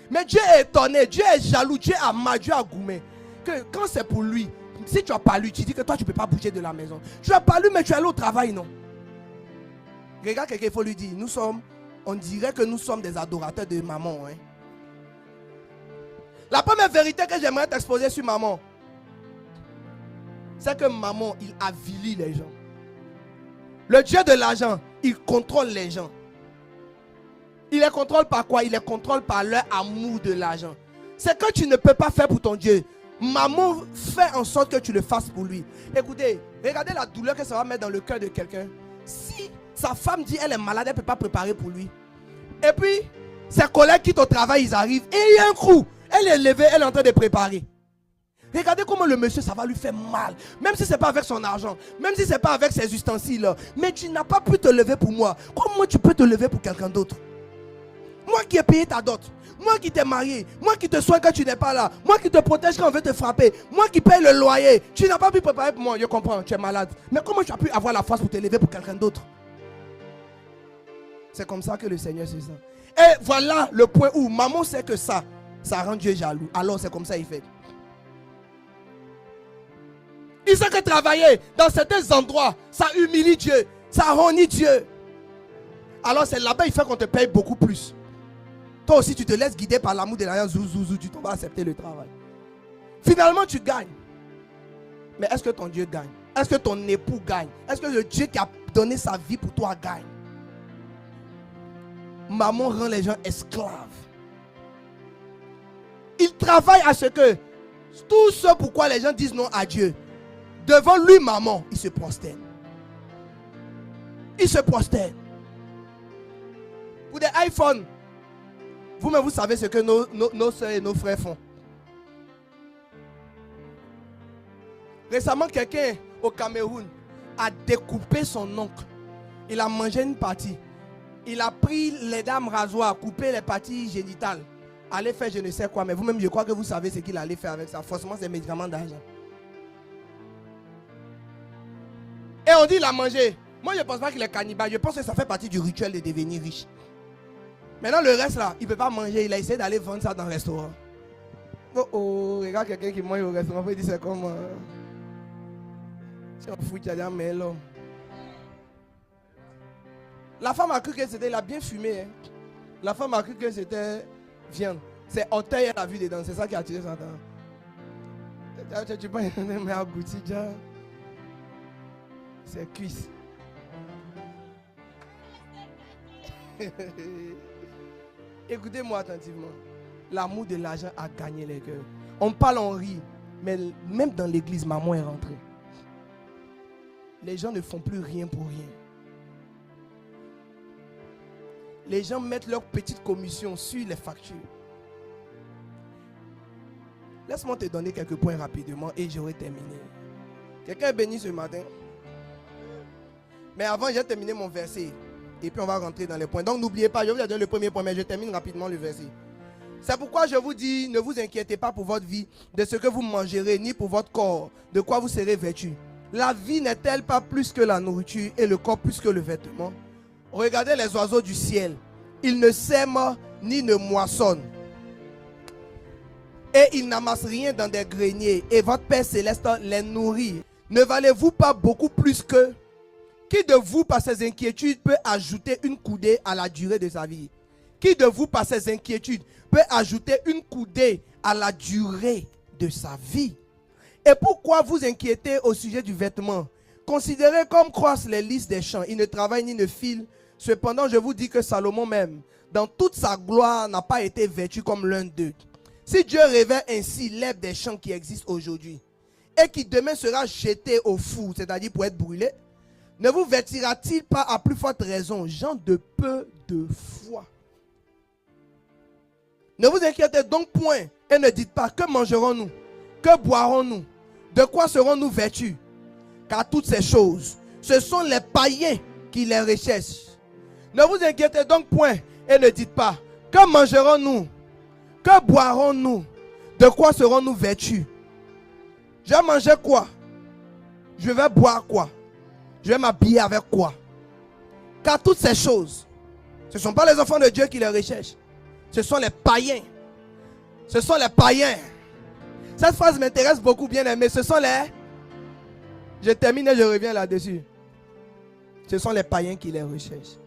[SPEAKER 1] Mais Dieu est étonné, Dieu est jaloux, Dieu a mal, Dieu a gourmé. Que quand c'est pour lui, si tu n'as pas lu, tu dis que toi tu ne peux pas bouger de la maison. Tu n'as pas lu, mais tu es allé au travail, non? Regarde quelqu'un, il faut lui dire, on dirait que nous sommes des adorateurs de maman. Hein. La première vérité que j'aimerais t'exposer sur maman, c'est que maman, il avilit les gens. Le Dieu de l'argent, il contrôle les gens. Il les contrôle par quoi? Il les contrôle par leur amour de l'argent. C'est que tu ne peux pas faire pour ton Dieu. Maman fait en sorte que tu le fasses pour lui. Écoutez, regardez la douleur que ça va mettre dans le cœur de quelqu'un. Si sa femme dit elle est malade, elle ne peut pas préparer pour lui. Et puis, ses collègues quittent au travail, ils arrivent. Et il y a un coup. Elle est levée, elle est en train de préparer. Regardez comment le monsieur, ça va lui faire mal. Même si ce n'est pas avec son argent. Même si ce n'est pas avec ses ustensiles. Mais tu n'as pas pu te lever pour moi. Comment tu peux te lever pour quelqu'un d'autre? Moi qui ai payé ta dot. Moi qui t'ai marié. Moi qui te soigne quand tu n'es pas là. Moi qui te protège quand on veut te frapper. Moi qui paye le loyer. Tu n'as pas pu préparer pour moi. Je comprends, tu es malade. Mais comment tu as pu avoir la force pour te lever pour quelqu'un d'autre? C'est comme ça que le Seigneur se sent. Et voilà le point où maman sait que ça rend Dieu jaloux. Alors c'est comme ça qu'il fait. Il sait que travailler dans certains endroits, ça humilie Dieu. Ça renie Dieu. Alors c'est là-bas il fait qu'on te paye beaucoup plus. Toi aussi tu te laisses guider par l'amour de l'argent. Zou, tu vas accepter le travail. Finalement tu gagnes. Mais est-ce que ton Dieu gagne? Est-ce que ton époux gagne? Est-ce que le Dieu qui a donné sa vie pour toi gagne? Maman rend les gens esclaves. Il travaille à ce que tout ce pourquoi les gens disent non à Dieu, devant lui, maman, il se prosterne. Il se prosterne. Pour des iPhones, vous-même vous savez ce que nos soeurs et nos frères font. Récemment, quelqu'un au Cameroun a découpé son oncle. Il a mangé une partie. Il a pris les dames rasoirs, coupé les parties génitales. Allez faire je ne sais quoi, mais vous-même, je crois que vous savez ce qu'il allait faire avec ça. Forcément, c'est des médicaments d'argent. Et on dit il a mangé. Moi, je ne pense pas qu'il est cannibale. Je pense que ça fait partie du rituel de devenir riche. Maintenant, le reste là, il ne peut pas manger. Il a essayé d'aller vendre ça dans le restaurant. Oh, regarde quelqu'un qui mange au restaurant. Il dit c'est comme... c'est un fou qui a dit, mais l'homme. La femme a cru que c'était, il a bien fumé. Hein. La femme a cru que c'était viande. C'est orteil, elle a vu dedans. C'est ça qui a tiré son temps. Tu peux mais agouti déjà. C'est cuisse. Écoutez-moi attentivement. L'amour de l'argent a gagné les cœurs. On parle, on rit. Mais même dans l'église, maman est rentrée. Les gens ne font plus rien pour rien. Les gens mettent leur petite commission sur les factures. Laisse-moi te donner quelques points rapidement et j'aurai terminé. Quelqu'un est béni ce matin? Mais avant, j'ai terminé mon verset. Et puis on va rentrer dans les points. Donc n'oubliez pas, je vous ai donné le premier point, mais je termine rapidement le verset. C'est pourquoi je vous dis, ne vous inquiétez pas pour votre vie, de ce que vous mangerez, ni pour votre corps, de quoi vous serez vêtus. La vie n'est-elle pas plus que la nourriture et le corps plus que le vêtement? Regardez les oiseaux du ciel. Ils ne sèment ni ne moissonnent. Et ils n'amassent rien dans des greniers. Et votre Père Céleste les nourrit. Ne valez-vous pas beaucoup plus que... Qui de vous, par ses inquiétudes, peut ajouter une coudée à la durée de sa vie? Qui de vous, par ses inquiétudes, peut ajouter une coudée à la durée de sa vie? Et pourquoi vous inquiétez au sujet du vêtement? Considérez comme croissent les lys des champs. Ils ne travaillent ni ne filent. Cependant, je vous dis que Salomon même, dans toute sa gloire, n'a pas été vêtu comme l'un d'eux. Si Dieu révèle ainsi l'herbe des champs qui existe aujourd'hui, et qui demain sera jeté au four, c'est-à-dire pour être brûlé, ne vous vêtira-t-il pas à plus forte raison, gens de peu de foi? Ne vous inquiétez donc point et ne dites pas que mangerons-nous, que boirons-nous, de quoi serons-nous vêtus? Car toutes ces choses, ce sont les païens qui les recherchent. Ne vous inquiétez donc point et ne dites pas que mangerons-nous, que boirons-nous, de quoi serons-nous vêtus? Je vais manger quoi? Je vais boire quoi? Je vais m'habiller avec quoi? Car toutes ces choses, ce ne sont pas les enfants de Dieu qui les recherchent. Ce sont les païens. Ce sont les païens. Cette phrase m'intéresse beaucoup, bien aimé. Ce sont les... Je termine et je reviens là-dessus. Ce sont les païens qui les recherchent.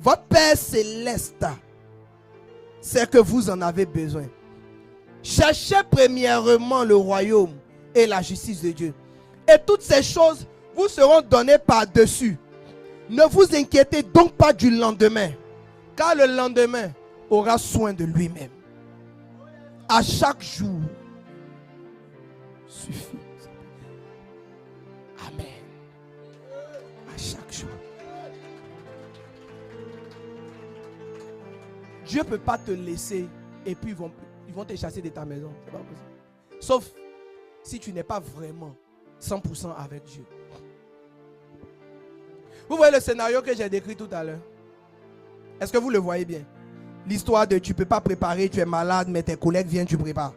[SPEAKER 1] Votre Père céleste c'est que vous en avez besoin. Cherchez premièrement le royaume et la justice de Dieu. Et toutes ces choses vous seront données par-dessus. Ne vous inquiétez donc pas du lendemain, car le lendemain aura soin de lui-même. À chaque jour suffit. Amen. À chaque jour. Dieu ne peut pas te laisser et puis ils vont te chasser de ta maison. C'est pas possible. Sauf si tu n'es pas vraiment 100% avec Dieu. Vous voyez le scénario que j'ai décrit tout à l'heure? Est-ce que vous le voyez bien? L'histoire de tu ne peux pas préparer, tu es malade, mais tes collègues viennent, tu prépares.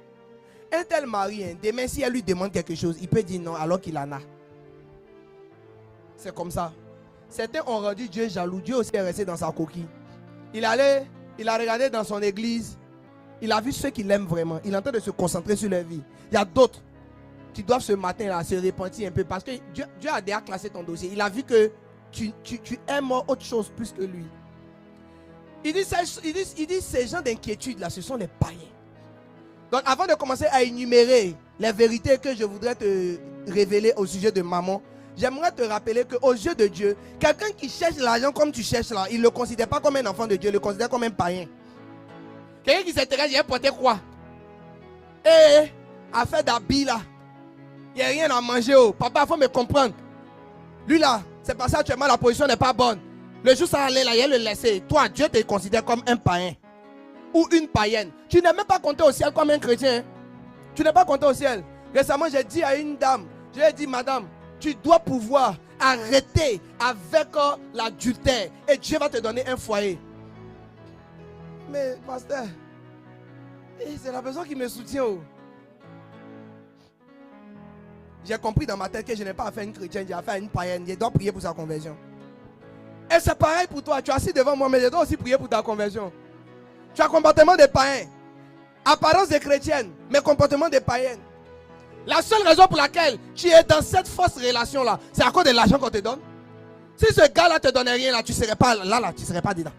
[SPEAKER 1] Un tel mari, demain si elle lui demande quelque chose, il peut dire non alors qu'il en a. C'est comme ça. Certains ont rendu Dieu jaloux. Dieu aussi est resté dans sa coquille. Il a regardé dans son église. Il a vu ceux qui l'aiment vraiment. Il est en train de se concentrer sur leur vie. Il y a d'autres qui doivent ce matin là se repentir un peu. Parce que Dieu a déjà classé ton dossier. Il a vu que tu aimes autre chose plus que lui. Il dit ces gens d'inquiétude là, ce sont les païens. Donc avant de commencer à énumérer les vérités que je voudrais te révéler au sujet de maman, j'aimerais te rappeler qu'aux yeux de Dieu, quelqu'un qui cherche l'argent comme tu cherches là, il ne le considère pas comme un enfant de Dieu, il le considère comme un païen. Quelqu'un qui s'intéresse, il a porté quoi? Affaire d'habit là. Il n'y a rien à manger. Oh. Papa, il faut me comprendre. Lui là, c'est parce qu'actuellement la position n'est pas bonne. Le jour ça allait là, il a le laisser. Toi, Dieu te considère comme un païen. Ou une païenne. Tu n'es même pas compté au ciel comme un chrétien. Hein? Tu n'es pas compté au ciel. Récemment, j'ai dit à une dame, je lui ai dit, madame, tu dois pouvoir arrêter avec l'adultère. Et Dieu va te donner un foyer. Mais, pasteur, c'est la personne qui me soutient. Oh. J'ai compris dans ma tête que je n'ai pas affaire à une chrétienne, j'ai affaire à une païenne. Je dois prier pour sa conversion. Et c'est pareil pour toi. Tu es assis devant moi, mais je dois aussi prier pour ta conversion. Tu as comportement de païen. Apparence de chrétienne, mais comportement de païenne. La seule raison pour laquelle tu es dans cette fausse relation-là, c'est à cause de l'argent qu'on te donne. Si ce gars-là te donnait rien, là, tu ne serais pas là, tu ne serais pas dedans.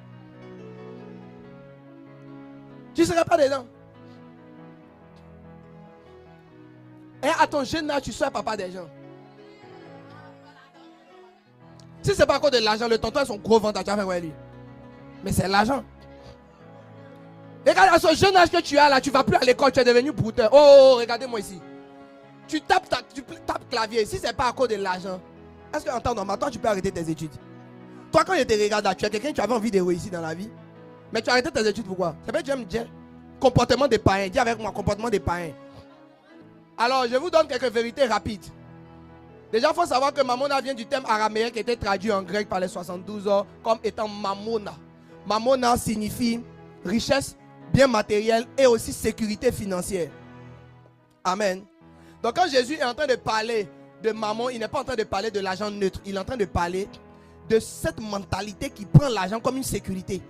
[SPEAKER 1] Tu ne serais pas dedans. Et à ton jeune âge, tu sois papa des gens. Si ce n'est pas à cause de l'argent, le tonton a son gros ventre, tu vas faire ouais, lui. Mais c'est l'argent. Regarde, à ce jeune âge que tu as là, tu ne vas plus à l'école, tu es devenu brouteur. Oh, regardez-moi ici. Tu tapes clavier. Si ce n'est pas à cause de l'argent, est-ce qu'en temps normal, toi, tu peux arrêter tes études? Toi, quand je te regarde là, tu es quelqu'un qui avait envie de réussir dans la vie. Mais tu as arrêté tes études pourquoi? C'est pas que tu aimes dire comportement des païens. Dis avec moi, comportement des païens. Alors, je vous donne quelques vérités rapides. Déjà, il faut savoir que Mamona vient du terme araméen qui était traduit en grec par les 72 ans comme étant Mamona. Mamona signifie richesse, bien matériel et aussi sécurité financière. Amen. Donc, quand Jésus est en train de parler de maman, il n'est pas en train de parler de l'argent neutre. Il est en train de parler de cette mentalité qui prend l'argent comme une sécurité.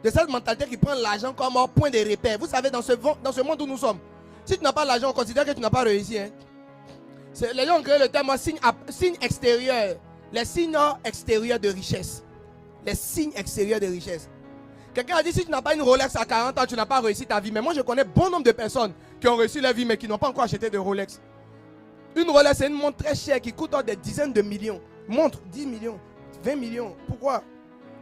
[SPEAKER 1] De cette mentalité qui prend l'argent comme un point de repère. Vous savez, dans ce monde où nous sommes, si tu n'as pas l'argent, on considère que tu n'as pas réussi. Hein? Les gens ont créé le terme signe extérieur. Les signes extérieurs de richesse. Les signes extérieurs de richesse. Quelqu'un a dit, si tu n'as pas une Rolex à 40 ans, tu n'as pas réussi ta vie. Mais moi, je connais bon nombre de personnes qui ont réussi leur vie, mais qui n'ont pas encore acheté de Rolex. Une Rolex, c'est une montre très chère qui coûte des dizaines de millions. Montre, 10 millions, 20 millions. Pourquoi?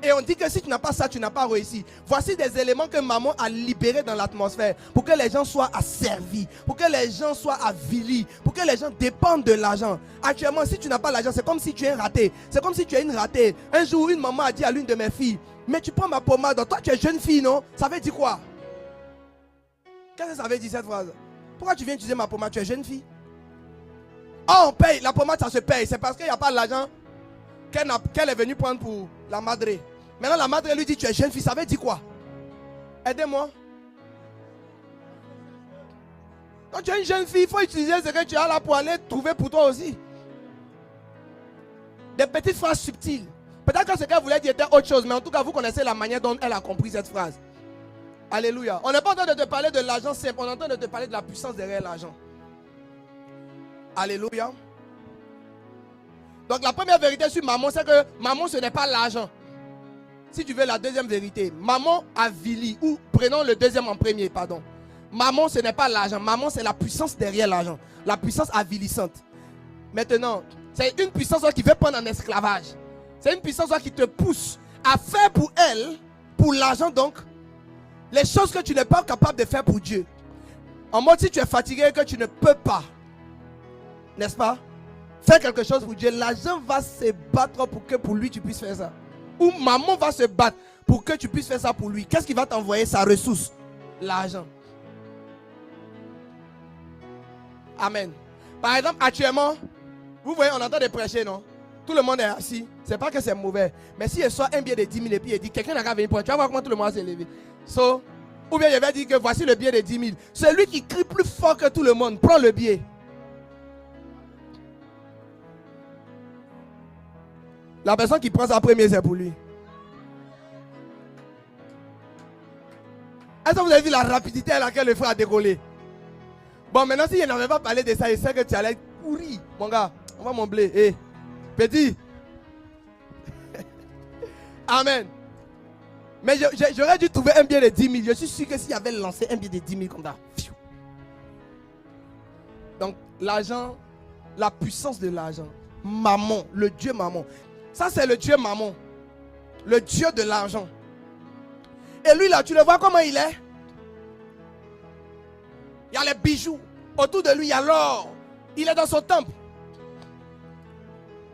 [SPEAKER 1] Et on dit que si tu n'as pas ça, tu n'as pas réussi. Voici des éléments que maman a libérés dans l'atmosphère pour que les gens soient asservis, pour que les gens soient avilis, pour que les gens dépendent de l'argent. Actuellement, si tu n'as pas l'argent, c'est comme si tu es raté. C'est comme si tu es une ratée. Un jour, une maman a dit à l'une de mes filles, mais tu prends ma pommade, toi tu es jeune fille, non? Ça veut dire quoi? Qu'est-ce que ça veut dire cette phrase? Pourquoi tu viens utiliser ma pommade? Tu es jeune fille? Oh, on paye, la pommade ça se paye. C'est parce qu'il n'y a pas l'argent qu'elle est venue prendre pour la madre. Maintenant la madre lui dit tu es jeune fille, ça veut dire quoi? Aidez-moi. Quand tu es une jeune fille, il faut utiliser ce que tu as là pour aller trouver pour toi aussi. Des petites phrases subtiles. Peut-être que ce qu'elle voulait dire était autre chose, mais en tout cas vous connaissez la manière dont elle a compris cette phrase. Alléluia. On n'est pas en train de te parler de l'argent simple, on est en train de te parler de la puissance derrière l'argent. Alléluia. Donc la première vérité sur maman, c'est que maman ce n'est pas l'argent. Si tu veux la deuxième vérité, maman avilie, ou prenons le deuxième en premier, pardon. Maman ce n'est pas l'argent, maman c'est la puissance derrière l'argent. La puissance avilissante. Maintenant, c'est une puissance qui veut prendre en esclavage. C'est une puissance qui te pousse à faire pour elle, pour l'argent donc, les choses que tu n'es pas capable de faire pour Dieu. En mode si tu es fatigué et que tu ne peux pas, n'est-ce pas? Faire quelque chose pour Dieu, l'argent va se battre pour que pour lui tu puisses faire ça. Ou maman va se battre pour que tu puisses faire ça pour lui. Qu'est-ce qui va t'envoyer? Sa ressource, l'argent. Amen. Par exemple, actuellement, vous voyez, on entend des prêcher, non? Tout le monde est assis. C'est pas que c'est mauvais. Mais si il sort un billet de 10 000 et puis il dit quelqu'un n'a qu'à venir prendre, tu vas voir comment tout le monde s'est levé. So, ou bien il va dire que voici le billet de 10 000. Celui qui crie plus fort que tout le monde, prend le billet. La personne qui prend sa première, c'est pour lui. Est-ce que vous avez vu la rapidité à laquelle le frère a décollé? Bon, maintenant, si je n'avais pas parlé de ça, je sais que tu allais pourrir. Mon gars, on va mon blé. Hey, petit. Amen. Mais j'aurais dû trouver un billet de 10 000. Je suis sûr que s'il avait lancé un billet de 10 000 comme ça. Donc, l'argent, la puissance de l'argent. Maman, le Dieu maman. Ça, c'est le Dieu maman. Le Dieu de l'argent. Et lui, là, tu le vois comment il est? Il y a les bijoux. Autour de lui, il y a l'or. Il est dans son temple.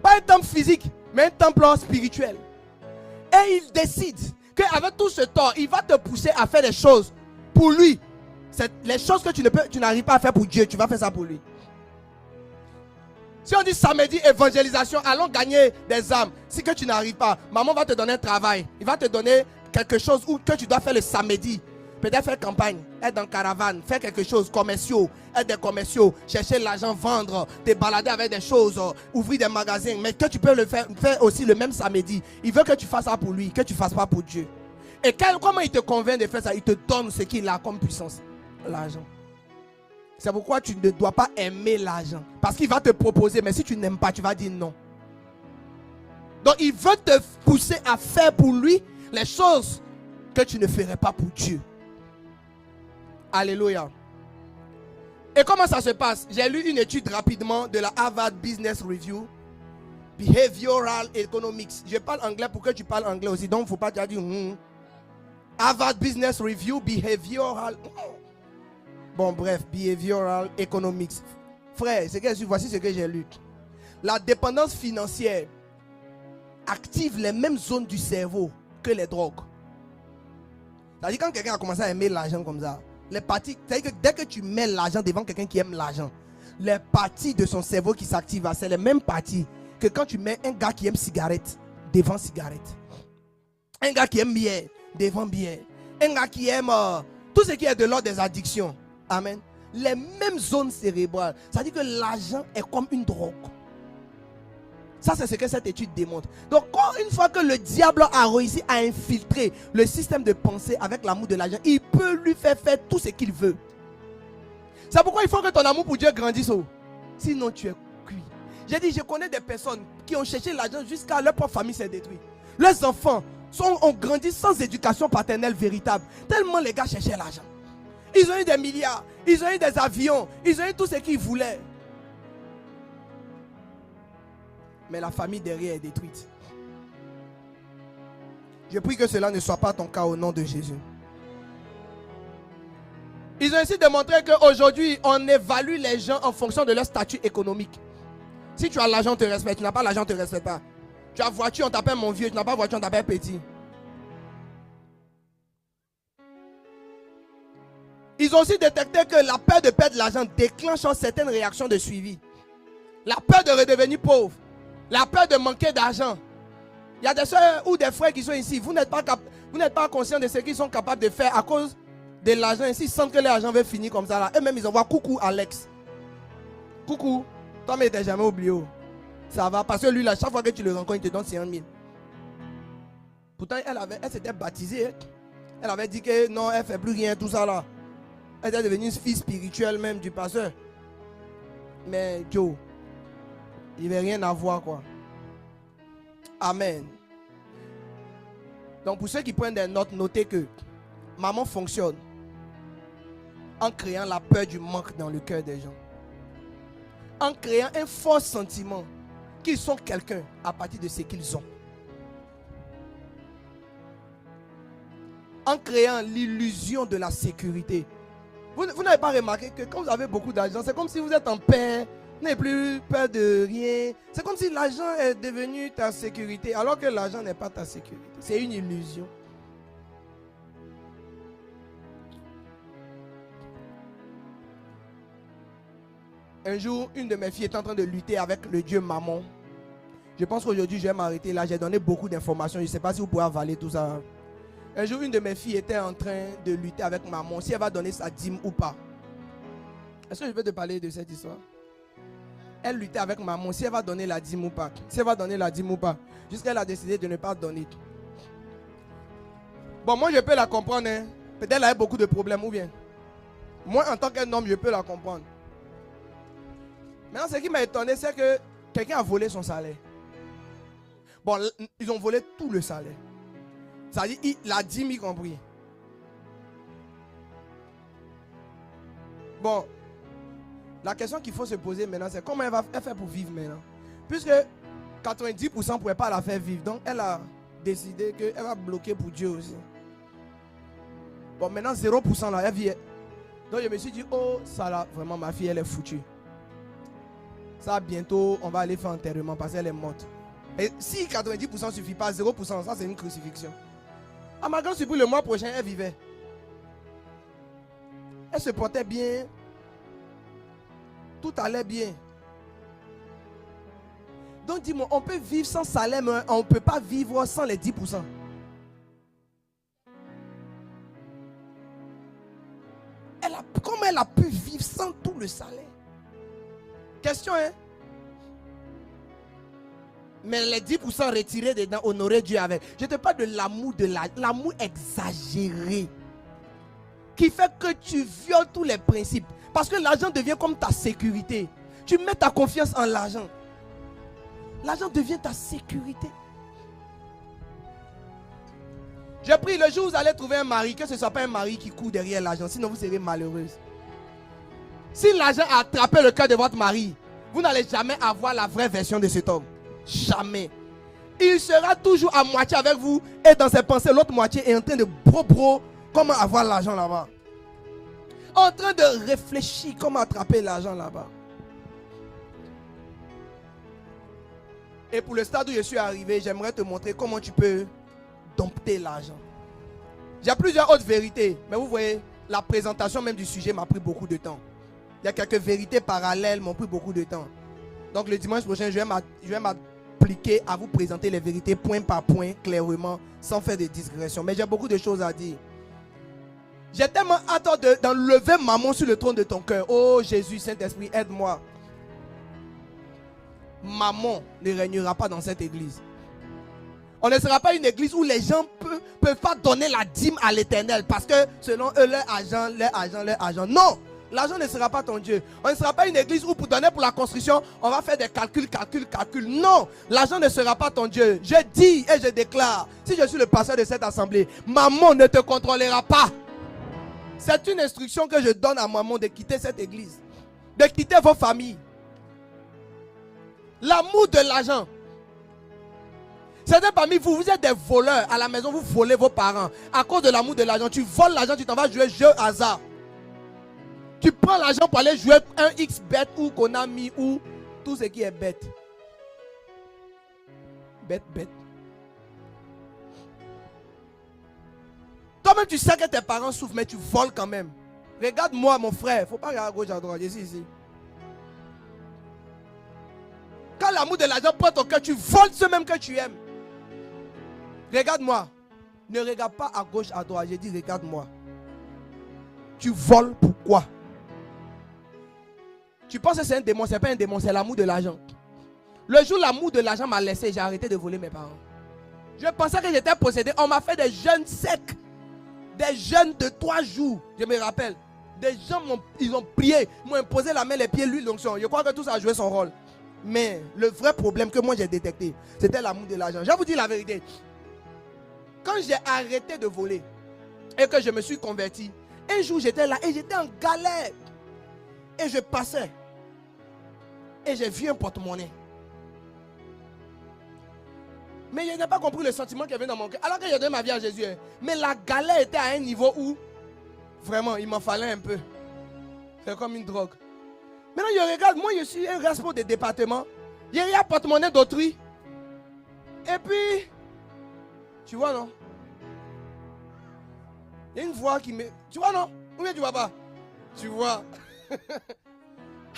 [SPEAKER 1] Pas un temple physique, mais un temple spirituel. Et il décide qu'avec tout ce temps, il va te pousser à faire des choses pour lui. Les choses que tu n'arrives pas à faire pour Dieu, tu vas faire ça pour lui. Si on dit samedi évangélisation, allons gagner des âmes. Si que tu n'arrives pas, maman va te donner un travail. Il va te donner quelque chose que tu dois faire le samedi. Peut-être faire campagne, être dans caravane, faire quelque chose, commerciaux, être des commerciaux, chercher l'argent, vendre, te balader avec des choses, ouvrir des magasins. Mais que tu peux le faire aussi le même samedi. Il veut que tu fasses ça pour lui, que tu ne fasses pas pour Dieu. Et comment il te convainc de faire ça? Il te donne ce qu'il a comme puissance, l'argent. C'est pourquoi tu ne dois pas aimer l'argent. Parce qu'il va te proposer, mais si tu n'aimes pas, tu vas dire non. Donc il veut te pousser à faire pour lui les choses que tu ne ferais pas pour Dieu. Alléluia. Et comment ça se passe? J'ai lu une étude rapidement de la Harvard Business Review. Behavioral Economics. Je parle anglais pour que tu parles anglais aussi. Donc il ne faut pas te dire Harvard Business Review, Behavioral. Bon, bref, Behavioral Economics. Frère, voici ce que j'ai lu. La dépendance financière active les mêmes zones du cerveau que les drogues. C'est-à-dire quand quelqu'un a commencé à aimer l'argent comme ça, les parties, c'est-à-dire que dès que tu mets l'argent devant quelqu'un qui aime l'argent, les parties de son cerveau qui s'activent, c'est les mêmes parties que quand tu mets un gars qui aime cigarette devant cigarette. Un gars qui aime bière devant bière. Un gars qui aime tout ce qui est de l'ordre des addictions. Amen. Les mêmes zones cérébrales. Ça dit que l'argent est comme une drogue. Ça, c'est ce que cette étude démontre. Donc, une fois que le diable a réussi à infiltrer le système de pensée avec l'amour de l'argent, il peut lui faire tout ce qu'il veut. C'est pourquoi il faut que ton amour pour Dieu grandisse. Sinon, tu es cuit. J'ai dit, je connais des personnes qui ont cherché l'argent jusqu'à leur propre famille s'est détruite. Leurs enfants ont grandi sans éducation paternelle véritable. Tellement les gars cherchaient l'argent. Ils ont eu des milliards, ils ont eu des avions, ils ont eu tout ce qu'ils voulaient. Mais la famille derrière est détruite. Je prie que cela ne soit pas ton cas au nom de Jésus. Ils ont ainsi démontré qu'aujourd'hui, on évalue les gens en fonction de leur statut économique. Si tu as l'argent, on te respecte. Tu n'as pas l'argent, on ne te respecte pas. Tu as voiture, on t'appelle mon vieux. Tu n'as pas voiture, on t'appelle petit. Ils ont aussi détecté que la peur de perdre l'argent déclenche certaines réactions de suivi. La peur de redevenir pauvre. La peur de manquer d'argent. Il y a des soeurs ou des frères qui sont ici. Vous n'êtes pas conscient de ce qu'ils sont capables de faire à cause de l'argent. Ici, ils sentent que l'argent va finir comme ça. Là. Eux-mêmes, ils envoient coucou Alex. Coucou. Toi, mais tu n'es jamais oublié. Ça va. Parce que lui, là, chaque fois que tu le rencontres, il te donne 50 000. Pourtant, elle s'était baptisée. Elle avait dit que non, elle ne fait plus rien, tout ça là. Elle était devenue une fille spirituelle même du pasteur. Mais Joe, il n'y avait rien à voir quoi. Amen. Donc pour ceux qui prennent des notes, notez que maman fonctionne en créant la peur du manque dans le cœur des gens. En créant un fort sentiment qu'ils sont quelqu'un à partir de ce qu'ils ont. En créant l'illusion de la sécurité. Vous n'avez pas remarqué que quand vous avez beaucoup d'argent, c'est comme si vous êtes en paix, vous n'avez plus peur de rien. C'est comme si l'argent est devenu ta sécurité, alors que l'argent n'est pas ta sécurité. C'est une illusion. Un jour, une de mes filles était en train de lutter avec le Dieu Mammon. Je pense qu'aujourd'hui, je vais m'arrêter là. J'ai donné beaucoup d'informations. Je ne sais pas si vous pouvez avaler tout ça. Un jour, une de mes filles était en train de lutter avec Mammon, si elle va donner sa dîme ou pas. Est-ce que je peux te parler de cette histoire? Elle luttait avec Mammon, si elle va donner la dîme ou pas. Si elle va donner la dîme ou pas. Jusqu'à elle a décidé de ne pas donner. Bon, moi, je peux la comprendre. Hein. Peut-être qu'elle a beaucoup de problèmes, ou bien. Moi, en tant qu'un homme, je peux la comprendre. Maintenant, ce qui m'a étonné, c'est que quelqu'un a volé son salaire. Bon, ils ont volé tout le salaire. Ça dit, la dîme y compris. Bon, la question qu'il faut se poser maintenant, c'est comment elle va faire pour vivre maintenant. Puisque 90% ne pourrait pas la faire vivre. Donc, elle a décidé qu'elle va bloquer pour Dieu aussi. Bon, maintenant, 0% là, elle vit. Donc, je me suis dit, oh, ça là, vraiment, ma fille, elle est foutue. Ça, bientôt, on va aller faire enterrement parce qu'elle est morte. Et si 90% ne suffit pas, 0%, ça, c'est une crucifixion. À ma grande surprise, le mois prochain, elle vivait. Elle se portait bien. Tout allait bien. Donc dis-moi, on peut vivre sans salaire, mais on ne peut pas vivre sans les 10%. Comment elle a pu vivre sans tout le salaire? Question, hein? Mais les 10% retirés dedans, honorer Dieu avec. Je te parle de l'amour exagéré. Qui fait que tu violes tous les principes. Parce que l'argent devient comme ta sécurité. Tu mets ta confiance en l'argent. L'argent devient ta sécurité. J'ai pris le jour où vous allez trouver un mari, que ce ne soit pas un mari qui court derrière l'argent, sinon vous serez malheureuse. Si l'argent a attrapé le cœur de votre mari, vous n'allez jamais avoir la vraie version de cet homme. Jamais. Il sera toujours à moitié avec vous et dans ses pensées, l'autre moitié est en train de bro, comment avoir l'argent là-bas. En train de réfléchir comment attraper l'argent là-bas. Et pour le stade où je suis arrivé, j'aimerais te montrer comment tu peux dompter l'argent. J'ai plusieurs autres vérités, mais vous voyez, la présentation même du sujet m'a pris beaucoup de temps. Il y a quelques vérités parallèles, m'ont pris beaucoup de temps. Donc le dimanche prochain, je vais m'appliquer à vous présenter les vérités point par point, clairement, sans faire de digression. Mais j'ai beaucoup de choses à dire. J'ai tellement hâte d'enlever Mammon sur le trône de ton cœur. Oh Jésus, Saint-Esprit, aide-moi. Mammon ne régnera pas dans cette église. On ne sera pas une église où les gens ne peuvent pas donner la dîme à l'Éternel parce que selon eux, leur argent. Non, L'argent ne sera pas ton Dieu. On ne sera pas une église où pour donner pour la construction, on va faire des calculs. Non, l'argent ne sera pas ton Dieu. Je dis et je déclare, si je suis le pasteur de cette assemblée, maman ne te contrôlera pas. C'est une instruction que je donne à maman de quitter cette église. De quitter vos familles. L'amour de l'argent. Certains parmi vous, vous êtes des voleurs. À la maison, vous volez vos parents. À cause de l'amour de l'argent, tu voles l'argent, tu t'en vas jouer jeu hasard. Tu prends l'argent pour aller jouer un XBet ou Konami ou tout ce qui est bête. Bête. Toi-même, tu sais que tes parents souffrent, mais tu voles quand même. Regarde-moi, mon frère. Il ne faut pas regarder à gauche, à droite. Je suis ici. Quand l'amour de l'argent prend ton cœur, tu voles ceux même que tu aimes. Regarde-moi. Ne regarde pas à gauche, à droite. J'ai dit, regarde-moi. Tu voles pourquoi? Tu penses que c'est un démon? Ce n'est pas un démon, c'est l'amour de l'argent. Le jour où l'amour de l'argent m'a laissé, j'ai arrêté de voler mes parents. Je pensais que j'étais possédé. On m'a fait des jeûnes secs. Des jeûnes de 3 jours. Je me rappelle. Des gens ils ont prié. Ils m'ont imposé la main, les pieds, l'huile d'onction. Je crois que tout ça a joué son rôle. Mais le vrai problème que moi j'ai détecté, c'était l'amour de l'argent. Je vais vous dire la vérité. Quand j'ai arrêté de voler et que je me suis converti, un jour j'étais là et j'étais en galère. Et je passais. Et j'ai vu un porte-monnaie. Mais je n'ai pas compris le sentiment qui avait dans mon cœur. Alors que j'ai donné ma vie à Jésus. Mais la galère était à un niveau où, vraiment, il m'en fallait un peu. C'est comme une drogue. Maintenant, je regarde, moi je suis un responsable de département. Il y a un porte-monnaie d'autrui. Et puis, tu vois non? Il y a une voix qui me... Tu vois non? Ou bien tu vois pas? Tu vois.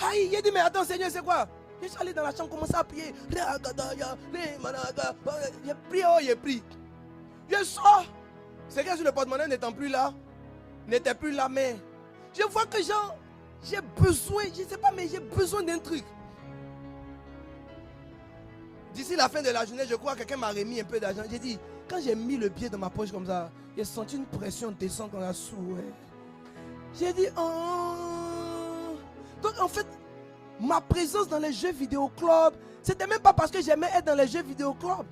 [SPEAKER 1] Aïe, il a dit, mais attends Seigneur, c'est quoi? Je suis allé dans la chambre, commencer à prier. J'ai prié, j'ai prié. Je sors. C'est que sur le porte-monnaie n'étant plus là, n'était plus là, mais je vois que j'ai besoin, je ne sais pas, mais j'ai besoin d'un truc. D'ici la fin de la journée, je crois que quelqu'un m'a remis un peu d'argent. J'ai dit, quand j'ai mis le pied dans ma poche comme ça, j'ai senti une pression descendre dans la souris. J'ai dit, oh. Donc en fait, ma présence dans les jeux vidéo club, c'était même pas parce que j'aimais être dans les jeux vidéo club.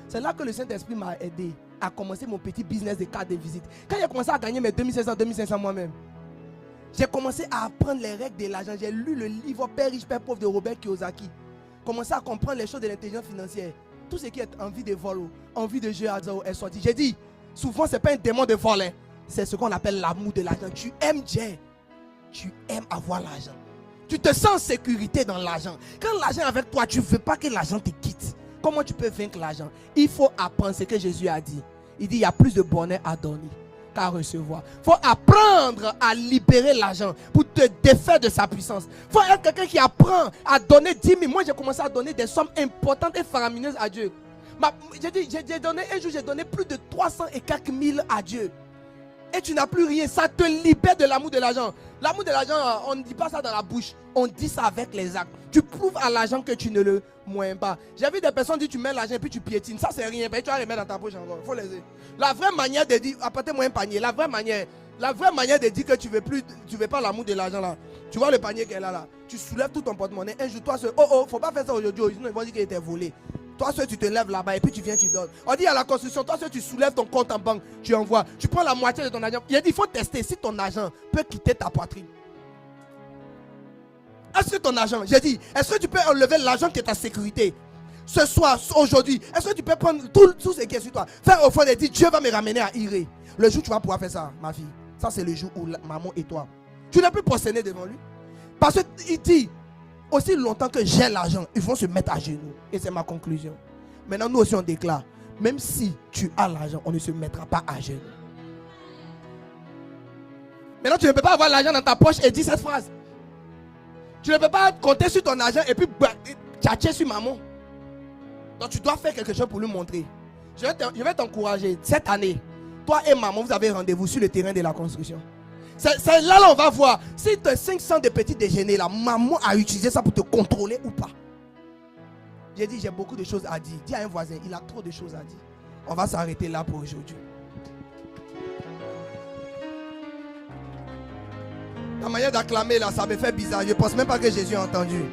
[SPEAKER 1] C'est là que le Saint-Esprit m'a aidé à commencer mon petit business de cartes de visite. Quand j'ai commencé à gagner mes 2500 moi-même, j'ai commencé à apprendre les règles de l'argent. J'ai lu le livre Père riche, Père pauvre de Robert Kiyosaki. Commencé à comprendre les choses de l'intelligence financière. Tout ce qui est envie de vol, envie de jeu à zéro est sorti. J'ai dit, souvent ce n'est pas un démon de vol. C'est ce qu'on appelle l'amour de l'argent. Tu aimes Dieu. Tu aimes avoir l'argent. Tu te sens en sécurité dans l'argent. Quand l'argent est avec toi, tu ne veux pas que l'argent te quitte. Comment tu peux vaincre l'argent? Il faut apprendre ce que Jésus a dit. Il dit, il y a plus de bonheur à donner qu'à recevoir. Il faut apprendre à libérer l'argent pour te défaire de sa puissance. Il faut être quelqu'un qui apprend à donner 10 000. Moi, j'ai commencé à donner des sommes importantes et faramineuses à Dieu. J'ai donné, un jour, j'ai donné plus de 300 et quelques mille à Dieu. Et tu n'as plus rien. Ça te libère de l'amour de l'argent. L'amour de l'argent, on ne dit pas ça dans la bouche. On dit ça avec les actes. Tu prouves à l'argent que tu ne le moins pas. J'ai vu des personnes dire tu mets l'argent et puis tu piétines. Ça c'est rien. Tu vas remettre dans ta poche encore. Il faut les aider. La vraie manière de dire, apportez-moi un panier. La vraie manière de dire que tu ne veux pas l'amour de l'argent là. Tu vois le panier qu'elle a là. Tu soulèves tout ton porte-monnaie. Un jour, toi, faut pas faire ça aujourd'hui. Sinon, ils vont dire qu'il était volé. Toi, tu te lèves là-bas et puis tu viens, tu donnes. On dit à la construction, toi, tu soulèves ton compte en banque, tu envoies. Tu prends la moitié de ton argent. Il a dit, il faut tester si ton argent peut quitter ta poitrine. Est-ce que ton argent, j'ai dit, est-ce que tu peux enlever l'argent qui est ta sécurité? Ce soir, aujourd'hui, est-ce que tu peux prendre tout ce qui est sur toi, faire au fond et dire, Dieu va me ramener à Iré. Le jour où tu vas pouvoir faire ça, ma fille, ça c'est le jour où maman et toi, tu n'es plus prosterné devant lui. Parce qu'il dit, aussi longtemps que j'ai l'argent, ils vont se mettre à genoux. Et c'est ma conclusion. Maintenant, nous aussi on déclare, même si tu as l'argent, on ne se mettra pas à genoux. Maintenant, tu ne peux pas avoir l'argent dans ta poche et dire cette phrase. Tu ne peux pas compter sur ton argent et puis tchatcher sur maman. Donc tu dois faire quelque chose pour lui montrer. Je vais t'encourager. Cette année, toi et maman, vous avez rendez-vous sur le terrain de la construction. C'est là on va voir si tu as 500 de petits déjeuners là, maman a utilisé ça pour te contrôler ou pas. J'ai dit, j'ai beaucoup de choses à dire. Dis à un voisin, il a trop de choses à dire. On va s'arrêter là pour aujourd'hui. Ta manière d'acclamer là, ça me fait bizarre. Je ne pense même pas que Jésus a entendu.